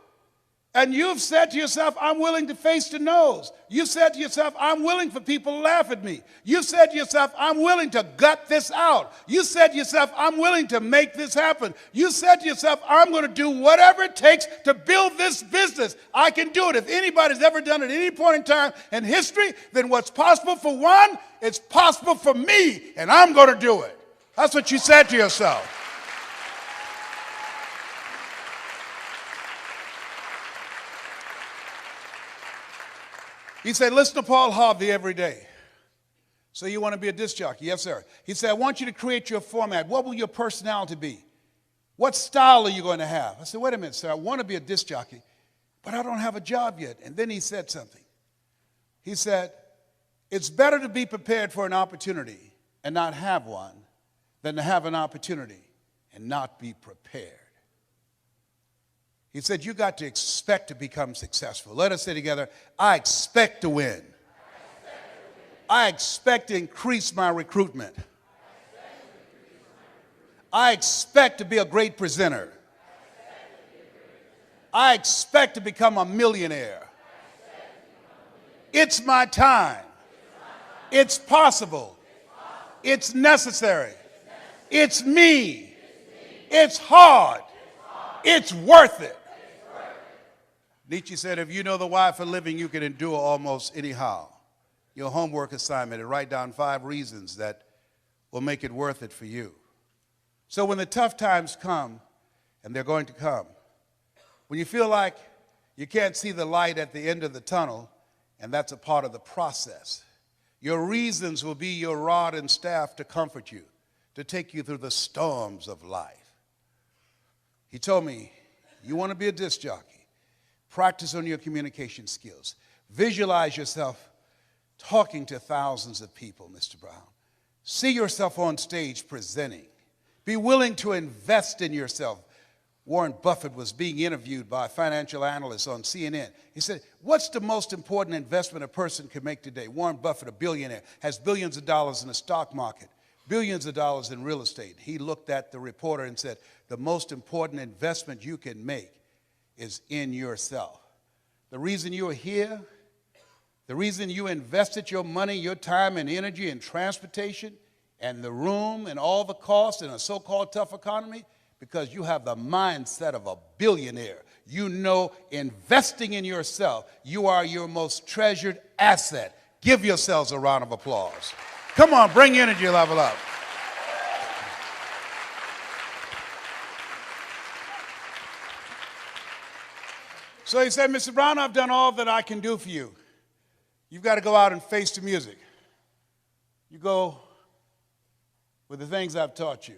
And you've said to yourself, I'm willing to face the no's. You said to yourself, I'm willing for people to laugh at me. You said to yourself, I'm willing to gut this out. You said to yourself, I'm willing to make this happen. You said to yourself, I'm going to do whatever it takes to build this business. I can do it. If anybody's ever done it at any point in time in history, then what's possible for one, it's possible for me, and I'm going to do it. That's what you said to yourself. He said, listen to Paul Harvey every day. So you want to be a disc jockey? Yes, sir. He said, I want you to create your format. What will your personality be? What style are you going to have? I said, wait a minute, sir. I want to be a disc jockey, but I don't have a job yet. And then he said something. He said, it's better to be prepared for an opportunity and not have one than to have an opportunity and not be prepared. He said, you got to expect to become successful. Let us say together, I expect to win. I expect to increase my recruitment. I expect to be a great presenter. I expect to become a millionaire. It's my time. It's possible. It's necessary. It's me. It's hard. It's worth it. Nietzsche said, if you know the why for living, you can endure almost anyhow. Your homework assignment, and write down 5 reasons that will make it worth it for you. So when the tough times come, and they're going to come, when you feel like you can't see the light at the end of the tunnel, and that's a part of the process, your reasons will be your rod and staff to comfort you, to take you through the storms of life. He told me, you want to be a disc jockey? Practice on your communication skills. Visualize yourself talking to thousands of people, Mr. Brown. See yourself on stage presenting. Be willing to invest in yourself. Warren Buffett was being interviewed by a financial analyst on CNN. He said, what's the most important investment a person can make today? Warren Buffett, a billionaire, has billions of dollars in the stock market, billions of dollars in real estate. He looked at the reporter and said, the most important investment you can make is in yourself. The reason you are here, the reason you invested your money, your time and energy in transportation and the room and all the costs in a so-called tough economy, because you have the mindset of a billionaire. You know, investing in yourself, you are your most treasured asset. Give yourselves a round of applause. Come on, bring your energy level up. So he said, Mr. Brown, I've done all that I can do for you. You've got to go out and face the music. You go with the things I've taught you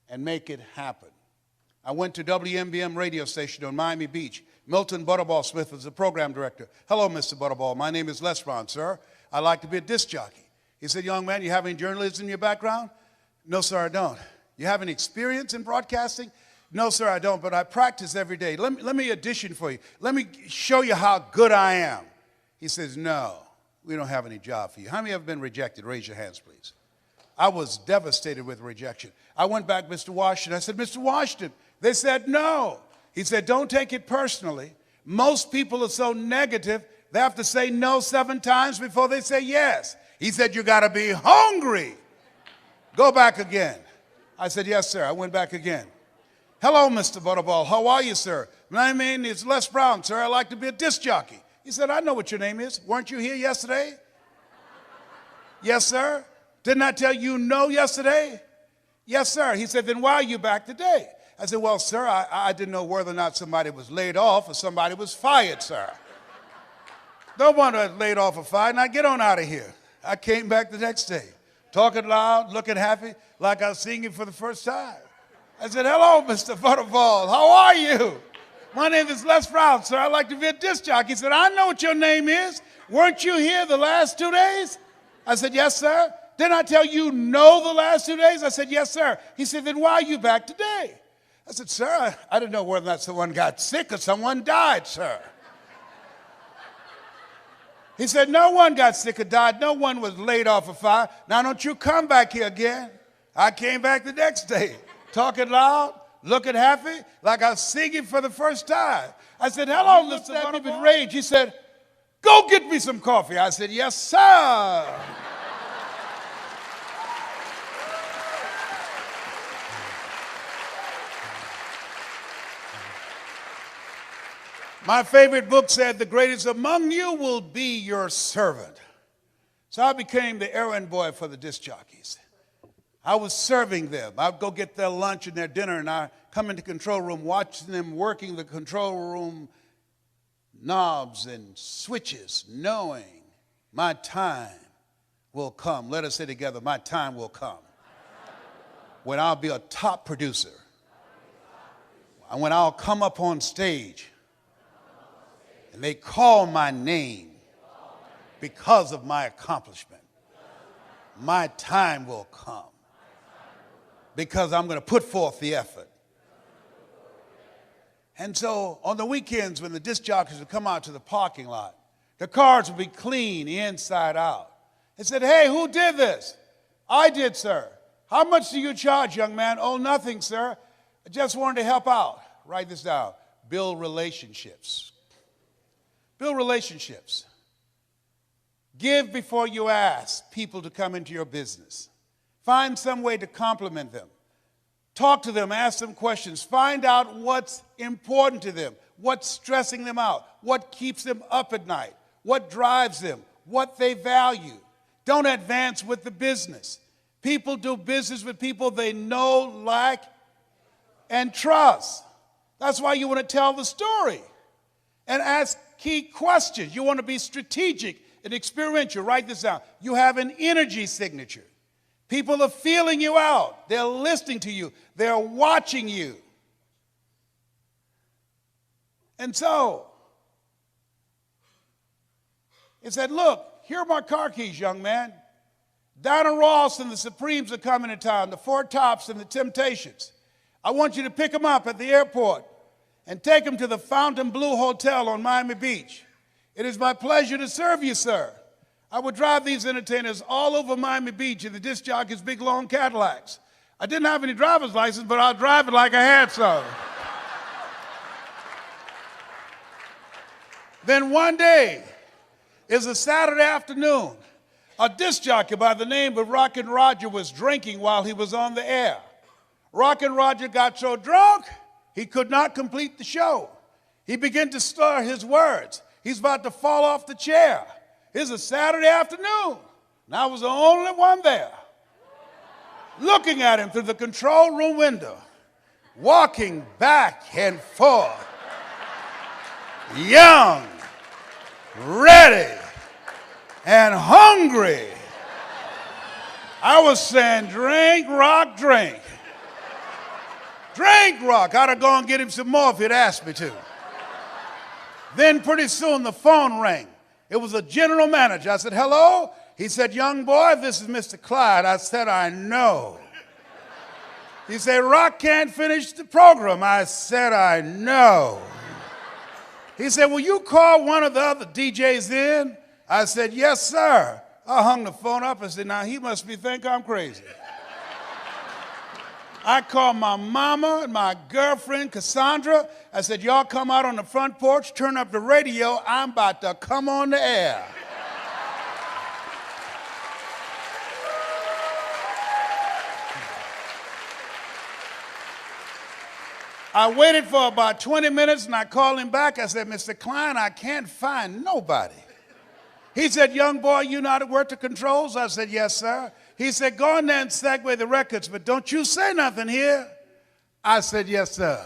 and make it happen. I went to WMBM radio station on Miami Beach. Milton Butterball Smith was the program director. Hello, Mr. Butterball. My name is Les Brown, sir. I'd like to be a disc jockey. He said, young man, you have any journalism in your background? No, sir, I don't. You have any experience in broadcasting? No, sir, I don't, but I practice every day. Let me audition for you. Let me show you how good I am. He says, no, we don't have any job for you. How many have been rejected? Raise your hands, please. I was devastated with rejection. I went back, Mr. Washington. I said, Mr. Washington, they said no. He said, don't take it personally. Most people are so negative, they have to say no 7 times before they say yes. He said, you got to be hungry. Go back again. I said, yes, sir. I went back again. Hello, Mr. Butterball. How are you, sir? My name is Les Brown, sir. I'd like to be a disc jockey. He said, I know what your name is. Weren't you here yesterday? Yes, sir. Didn't I tell you no yesterday? Yes, sir. He said, then why are you back today? I said, well, sir, I didn't know whether or not somebody was laid off or somebody was fired, sir. No one was laid off or fired. Now get on out of here. I came back the next day, talking loud, looking happy, like I was singing for the first time. I said, hello, Mr. Butterball. How are you? My name is Les Brown, sir. I'd like to be a disc jockey. He said, I know what your name is. Weren't you here the last 2 days? I said, yes, sir. Didn't I tell you no the last 2 days? I said, yes, sir. He said, then why are you back today? I said, sir, I didn't know whether or not someone got sick or someone died, sir. He said, no one got sick or died. No one was laid off or fired. Now don't you come back here again. I came back the next day, talking loud, looking happy, like I was singing for the first time. I said, hello, Mr. Butterball. With rage. He said, go get me some coffee. I said, yes, sir. My favorite book said, the greatest among you will be your servant. So I became the errand boy for the disc jockeys. I was serving them. I'd go get their lunch and their dinner, and I'd come into the control room, watching them working the control room knobs and switches, knowing my time will come. Let us say together, my time will come. When I'll be a top producer. And when I'll come up on stage, and they call my name because of my accomplishment. My time will come because I'm going to put forth the effort. And so on the weekends when the disc jockeys would come out to the parking lot, the cars would be clean inside out. They said, hey, who did this? I did, sir. How much do you charge, young man? Oh, nothing, sir. I just wanted to help out. Write this down. Build relationships. Build relationships. Give before you ask people to come into your business. Find some way to compliment them. Talk to them, ask them questions. Find out what's important to them, what's stressing them out, what keeps them up at night, what drives them, what they value. Don't advance with the business. People do business with people they know, like, and trust. That's why you want to tell the story and ask key questions. You want to be strategic and experiential. Write this down. You have an energy signature. People are feeling you out. They're listening to you. They're watching you. And so, it said, look, here are my car keys, young man. Dinah Ross and the Supremes are coming to town, the Four Tops and the Temptations. I want you to pick them up at the airport and take them to the Fontainebleau Hotel on Miami Beach. It is my pleasure to serve you, sir. I would drive these entertainers all over Miami Beach in the disc jockeys' big, long Cadillacs. I didn't have any driver's license, but I'll drive it like I had some. Then one day, it's a Saturday afternoon, a disc jockey by the name of Rockin' Roger was drinking while he was on the air. Rockin' Roger got so drunk, he could not complete the show. He began to slur his words. He's about to fall off the chair. It's a Saturday afternoon, and I was the only one there, looking at him through the control room window, walking back and forth, young, ready, and hungry. I was saying, drink, Rock, drink. Drink, Rock. I'd have gone and get him some more if he'd asked me to. Then pretty soon the phone rang. It was a general manager. I said, hello? He said, young boy, this is Mr. Clyde. I said, I know. He said, Rock can't finish the program. I said, I know. He said, will you call one of the other DJs in? I said, yes, sir. I hung the phone up and said, now he must think I'm crazy. I called my mama and my girlfriend, Cassandra. I said, y'all come out on the front porch, turn up the radio. I'm about to come on the air. I waited for about 20 minutes and I called him back. I said, Mr. Klein, I can't find nobody. He said, young boy, you know how to work the controls? I said, yes, sir. He said, go in there and segue the records, but don't you say nothing here. I said, yes, sir.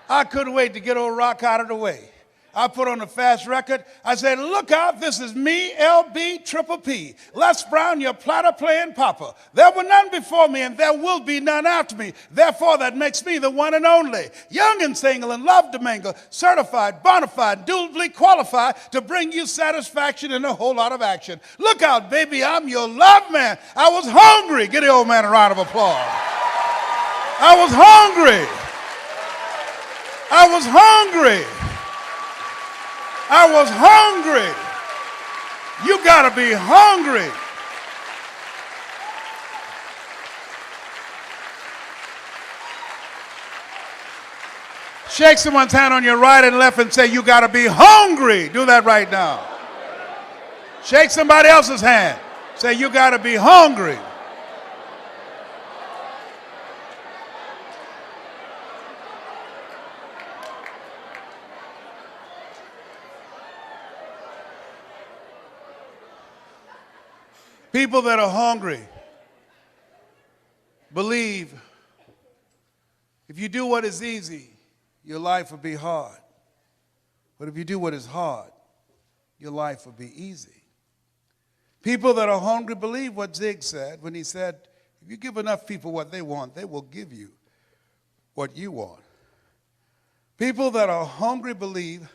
I couldn't wait to get old Rock out of the way. I put on a fast record. I said, look out, this is me, LB, Triple P. Les Brown, your platter playing papa. There were none before me, and there will be none after me. Therefore, that makes me the one and only. Young and single and love to mingle. Certified, bona fide, duly qualified to bring you satisfaction and a whole lot of action. Look out, baby, I'm your love man. I was hungry. Give the old man a round of applause. I was hungry. I was hungry. I was hungry. You got to be hungry. Shake someone's hand on your right and left and say, you got to be hungry. Do that right now. Shake somebody else's hand. Say, you got to be hungry. People that are hungry believe if you do what is easy, your life will be hard. But if you do what is hard, your life will be easy. People that are hungry believe what Zig said when he said, if you give enough people what they want, they will give you what you want. People that are hungry believe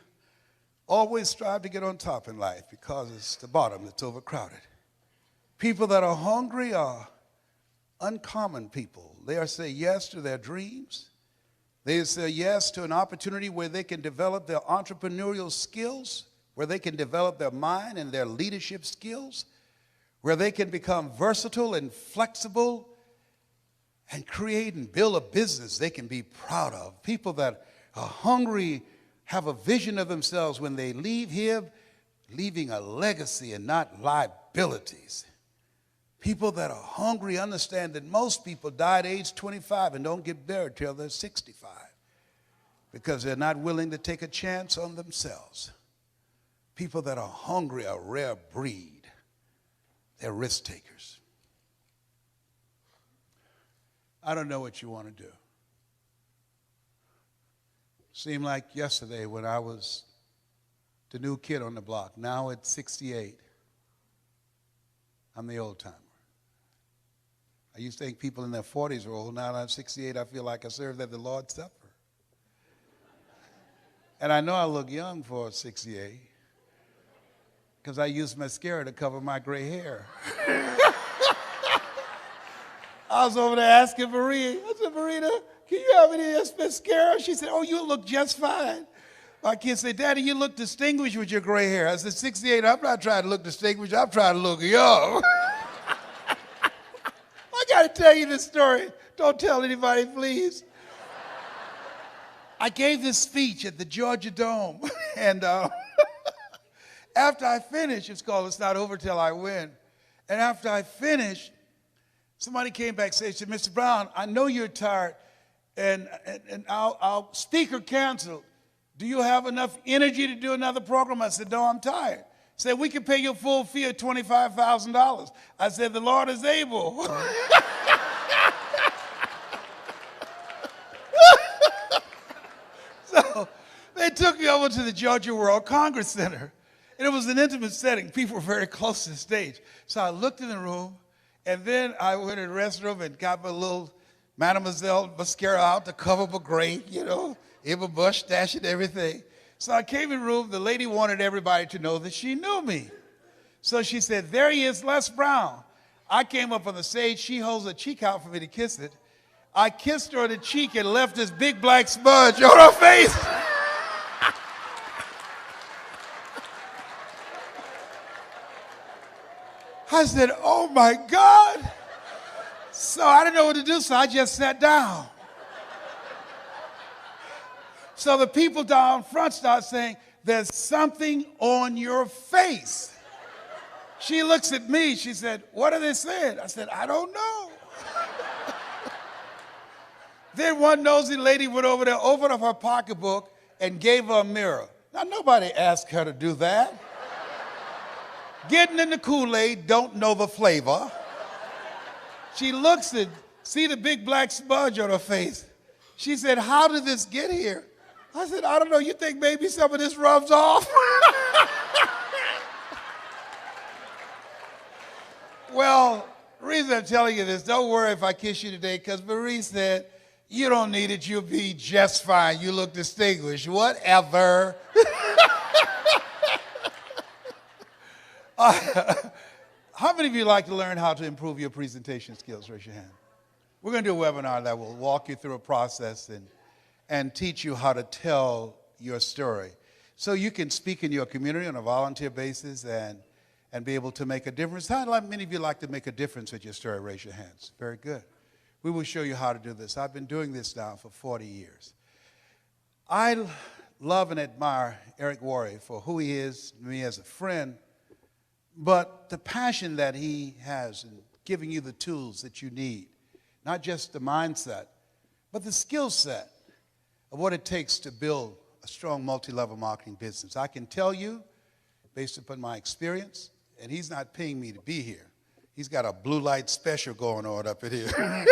always strive to get on top in life because it's the bottom that's overcrowded. People that are hungry are uncommon people. They say yes to their dreams. They say yes to an opportunity where they can develop their entrepreneurial skills, where they can develop their mind and their leadership skills, where they can become versatile and flexible and create and build a business they can be proud of. People that are hungry have a vision of themselves when they leave here, leaving a legacy and not liabilities. People that are hungry understand that most people die at age 25 and don't get buried till they're 65 because they're not willing to take a chance on themselves. People that are hungry are a rare breed. They're risk takers. I don't know what you want to do. Seemed like yesterday when I was the new kid on the block. Now at 68, I'm the old timer. I used to think people in their 40s were old. Now that I'm 68, I feel like I served at the Lord's Supper. And I know I look young for 68. because I use mascara to cover my gray hair. I was over there asking Marie. I said, Marita, can you have any mascara? She said, oh, you look just fine. My kids say, Daddy, you look distinguished with your gray hair. I said, 68, I'm not trying to look distinguished. I'm trying to look young. I got to tell you this story. Don't tell anybody, please. I gave this speech at the Georgia Dome. And after I finished, it's called It's Not Over Till I Win. And after I finished, somebody came back and said, Mr. Brown, I know you're tired, and our speaker canceled. Do you have enough energy to do another program? I said, no, I'm tired. He said, we can pay you a full fee of $25,000. I said, the Lord is able. So they took me over to the Georgia World Congress Center. And it was an intimate setting. People were very close to the stage. So I looked in the room, and then I went in the restroom and got my little Mademoiselle mascara out to cover my grade, you know, in my mustache and everything. So I came in the room. The lady wanted everybody to know that she knew me. So she said, there he is, Les Brown. I came up on the stage. She holds her cheek out for me to kiss it. I kissed her on the cheek and left this big black smudge on her face. I said, oh my God. So I didn't know what to do, so I just sat down. So the people down front start saying, there's something on your face. She looks at me, she said, what are they saying? I said, I don't know. Then one nosy lady went over there, opened up her pocketbook, and gave her a mirror. Now, nobody asked her to do that. Getting in the Kool-Aid, don't know the flavor. She looks and see the big black smudge on her face. She said, how did this get here? I said, I don't know. You think maybe some of this rubs off? Well, the reason I'm telling you this, don't worry if I kiss you today, because Marie said, you don't need it. You'll be just fine. You look distinguished. Whatever. How many of you like to learn how to improve your presentation skills? Raise your hand. We're going to do a webinar that will walk you through a process and teach you how to tell your story so you can speak in your community on a volunteer basis and be able to make a difference. How many of you like to make a difference with your story? Raise your hands. Very good. We will show you how to do this. I've been doing this now for 40 years. I love and admire Eric Worre for who he is to me as a friend, but the passion that he has in giving you the tools that you need, not just the mindset, but the skill set of what it takes to build a strong multi-level marketing business. I can tell you, based upon my experience, and he's not paying me to be here. He's got a blue light special going on up in here.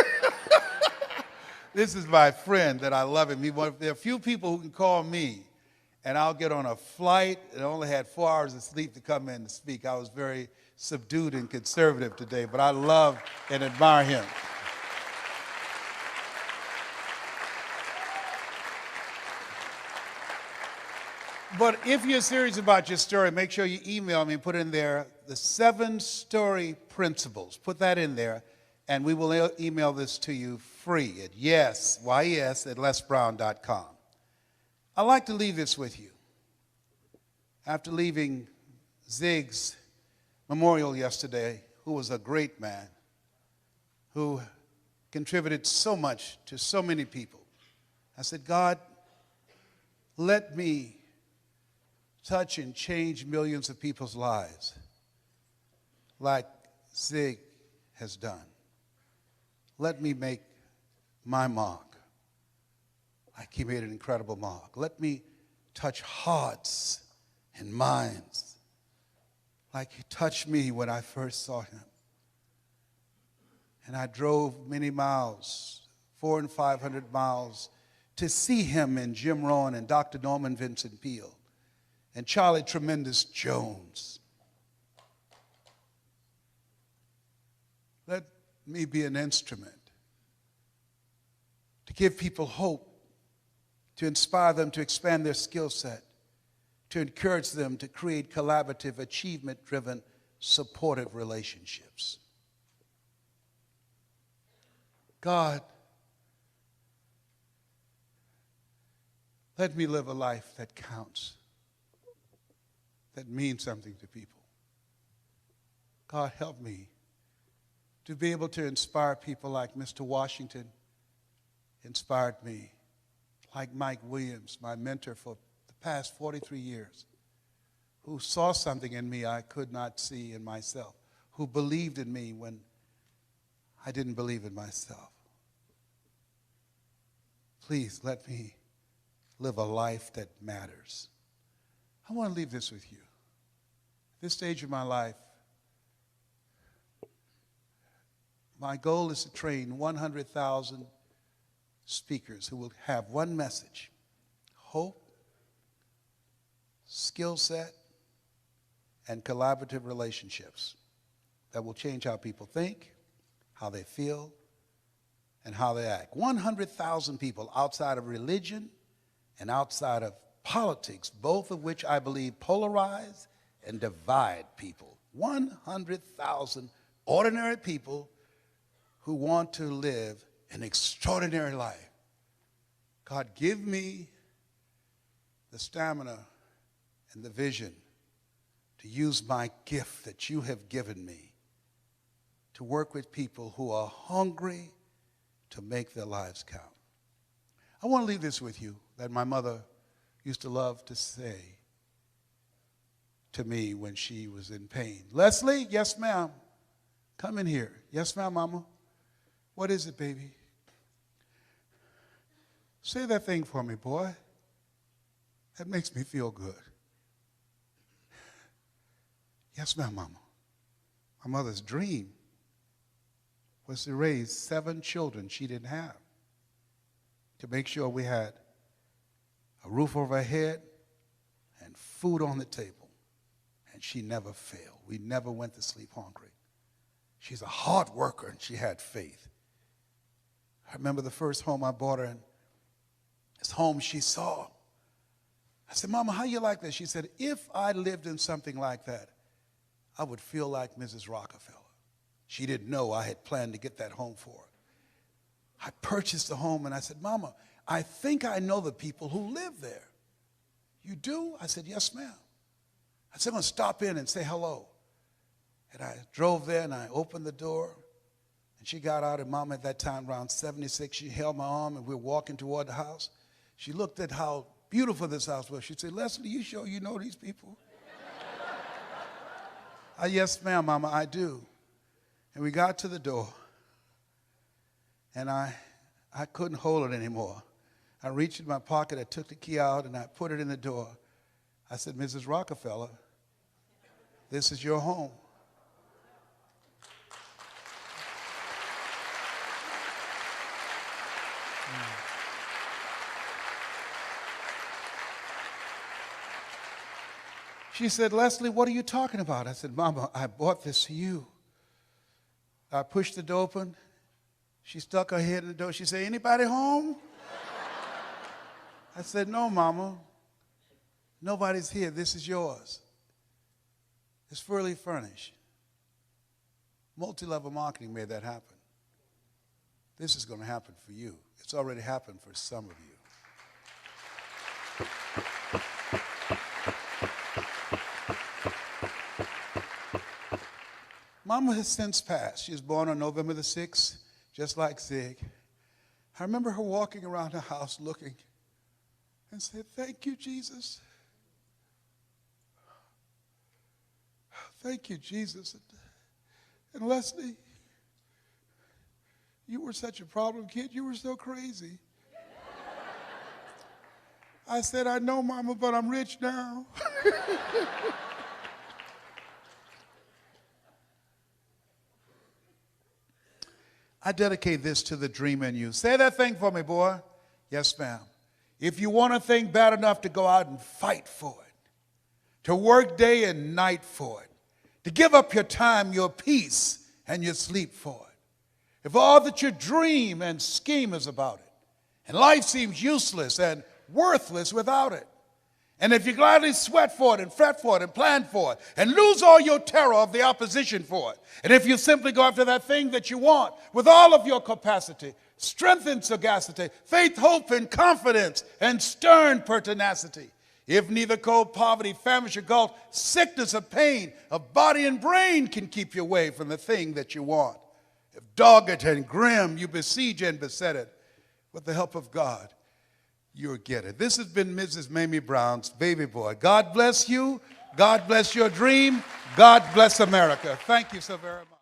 This is my friend that I love him. There are few people who can call me, and I'll get on a flight, and I only had 4 hours of sleep to come in to speak. I was very subdued and conservative today, but I love and admire him. But if you're serious about your story, make sure you email me and put in there the 7 story principles. Put that in there, and we will email this to you free at lesbrown.com. I'd like to leave this with you. After leaving Zig's memorial yesterday, who was a great man, who contributed so much to so many people, I said, God, let me touch and change millions of people's lives like Zig has done. Let me make my mark like he made an incredible mark. Let me touch hearts and minds like he touched me when I first saw him. And I drove many miles, 400 and 500 miles, to see him and Jim Rohn and Dr. Norman Vincent Peale and Charlie Tremendous Jones. Let me be an instrument to give people hope, to inspire them to expand their skill set, to encourage them to create collaborative, achievement-driven, supportive relationships. God, let me live a life that counts, that means something to people. God, help me to be able to inspire people like Mr. Washington inspired me, like Mike Williams, my mentor for the past 43 years, who saw something in me I could not see in myself, who believed in me when I didn't believe in myself. Please let me live a life that matters. I want to leave this with you. At this stage of my life, my goal is to train 100,000 speakers who will have one message: hope, skill set, and collaborative relationships that will change how people think, how they feel, and how they act. 100,000 people outside of religion and outside of politics, both of which I believe polarize and divide people. 100,000 ordinary people who want to live an extraordinary life. God, give me the stamina and the vision to use my gift that you have given me to work with people who are hungry to make their lives count. I want to leave this with you that my mother used to love to say to me when she was in pain. Leslie, yes, ma'am. Come in here. Yes, ma'am, mama. What is it, baby? Say that thing for me, boy. That makes me feel good. Yes, ma'am, mama. My mother's dream was to raise 7 children she didn't have, to make sure we had a roof over our head and food on the table. And she never failed. We never went to sleep hungry. She's a hard worker, and she had faith. I remember the first home I bought her, and this home she saw. I said, Mama, how you like this? She said, if I lived in something like that, I would feel like Mrs. Rockefeller. She didn't know I had planned to get that home for her. I purchased the home, and I said, Mama, I think I know the people who live there. You do? I said, yes, ma'am. I said, I'm going to stop in and say hello. And I drove there, and I opened the door, and she got out, and Mama at that time, around 76, she held my arm, and we were walking toward the house. She looked at how beautiful this house was. She said, Leslie, you sure you know these people? Yes, ma'am, Mama, I do. And we got to the door, and I couldn't hold it anymore. I reached in my pocket, I took the key out, and I put it in the door. I said, Mrs. Rockefeller, this is your home. She said, Leslie, what are you talking about? I said, Mama, I bought this for you. I pushed the door open. She stuck her head in the door. She said, anybody home? I said, no, Mama. Nobody's here. This is yours. It's fully furnished. Multi-level marketing made that happen. This is going to happen for you. It's already happened for some of you. Mama has since passed. She was born on November the 6th, just like Zig. I remember her walking around the house looking and said, thank you, Jesus. Thank you, Jesus. And Leslie, you were such a problem kid. You were so crazy. I said, I know, Mama, but I'm rich now. I dedicate this to the dream in you. Say that thing for me, boy. Yes, ma'am. If you want a thing bad enough to go out and fight for it, to work day and night for it, to give up your time, your peace, and your sleep for it. If all that you dream and scheme is about it, and life seems useless and worthless without it, And if you gladly sweat for it and fret for it and plan for it and lose all your terror of the opposition for it, and if you simply go after that thing that you want with all of your capacity, strength and sagacity, faith, hope, and confidence, and stern pertinacity, if neither cold poverty, famish, or gulf, sickness or pain of body and brain can keep you away from the thing that you want, if dogged and grim you besiege and beset it, with the help of God, you'll get it. This has been Mrs. Mamie Brown's Baby Boy. God bless you. God bless your dream. God bless America. Thank you so very much.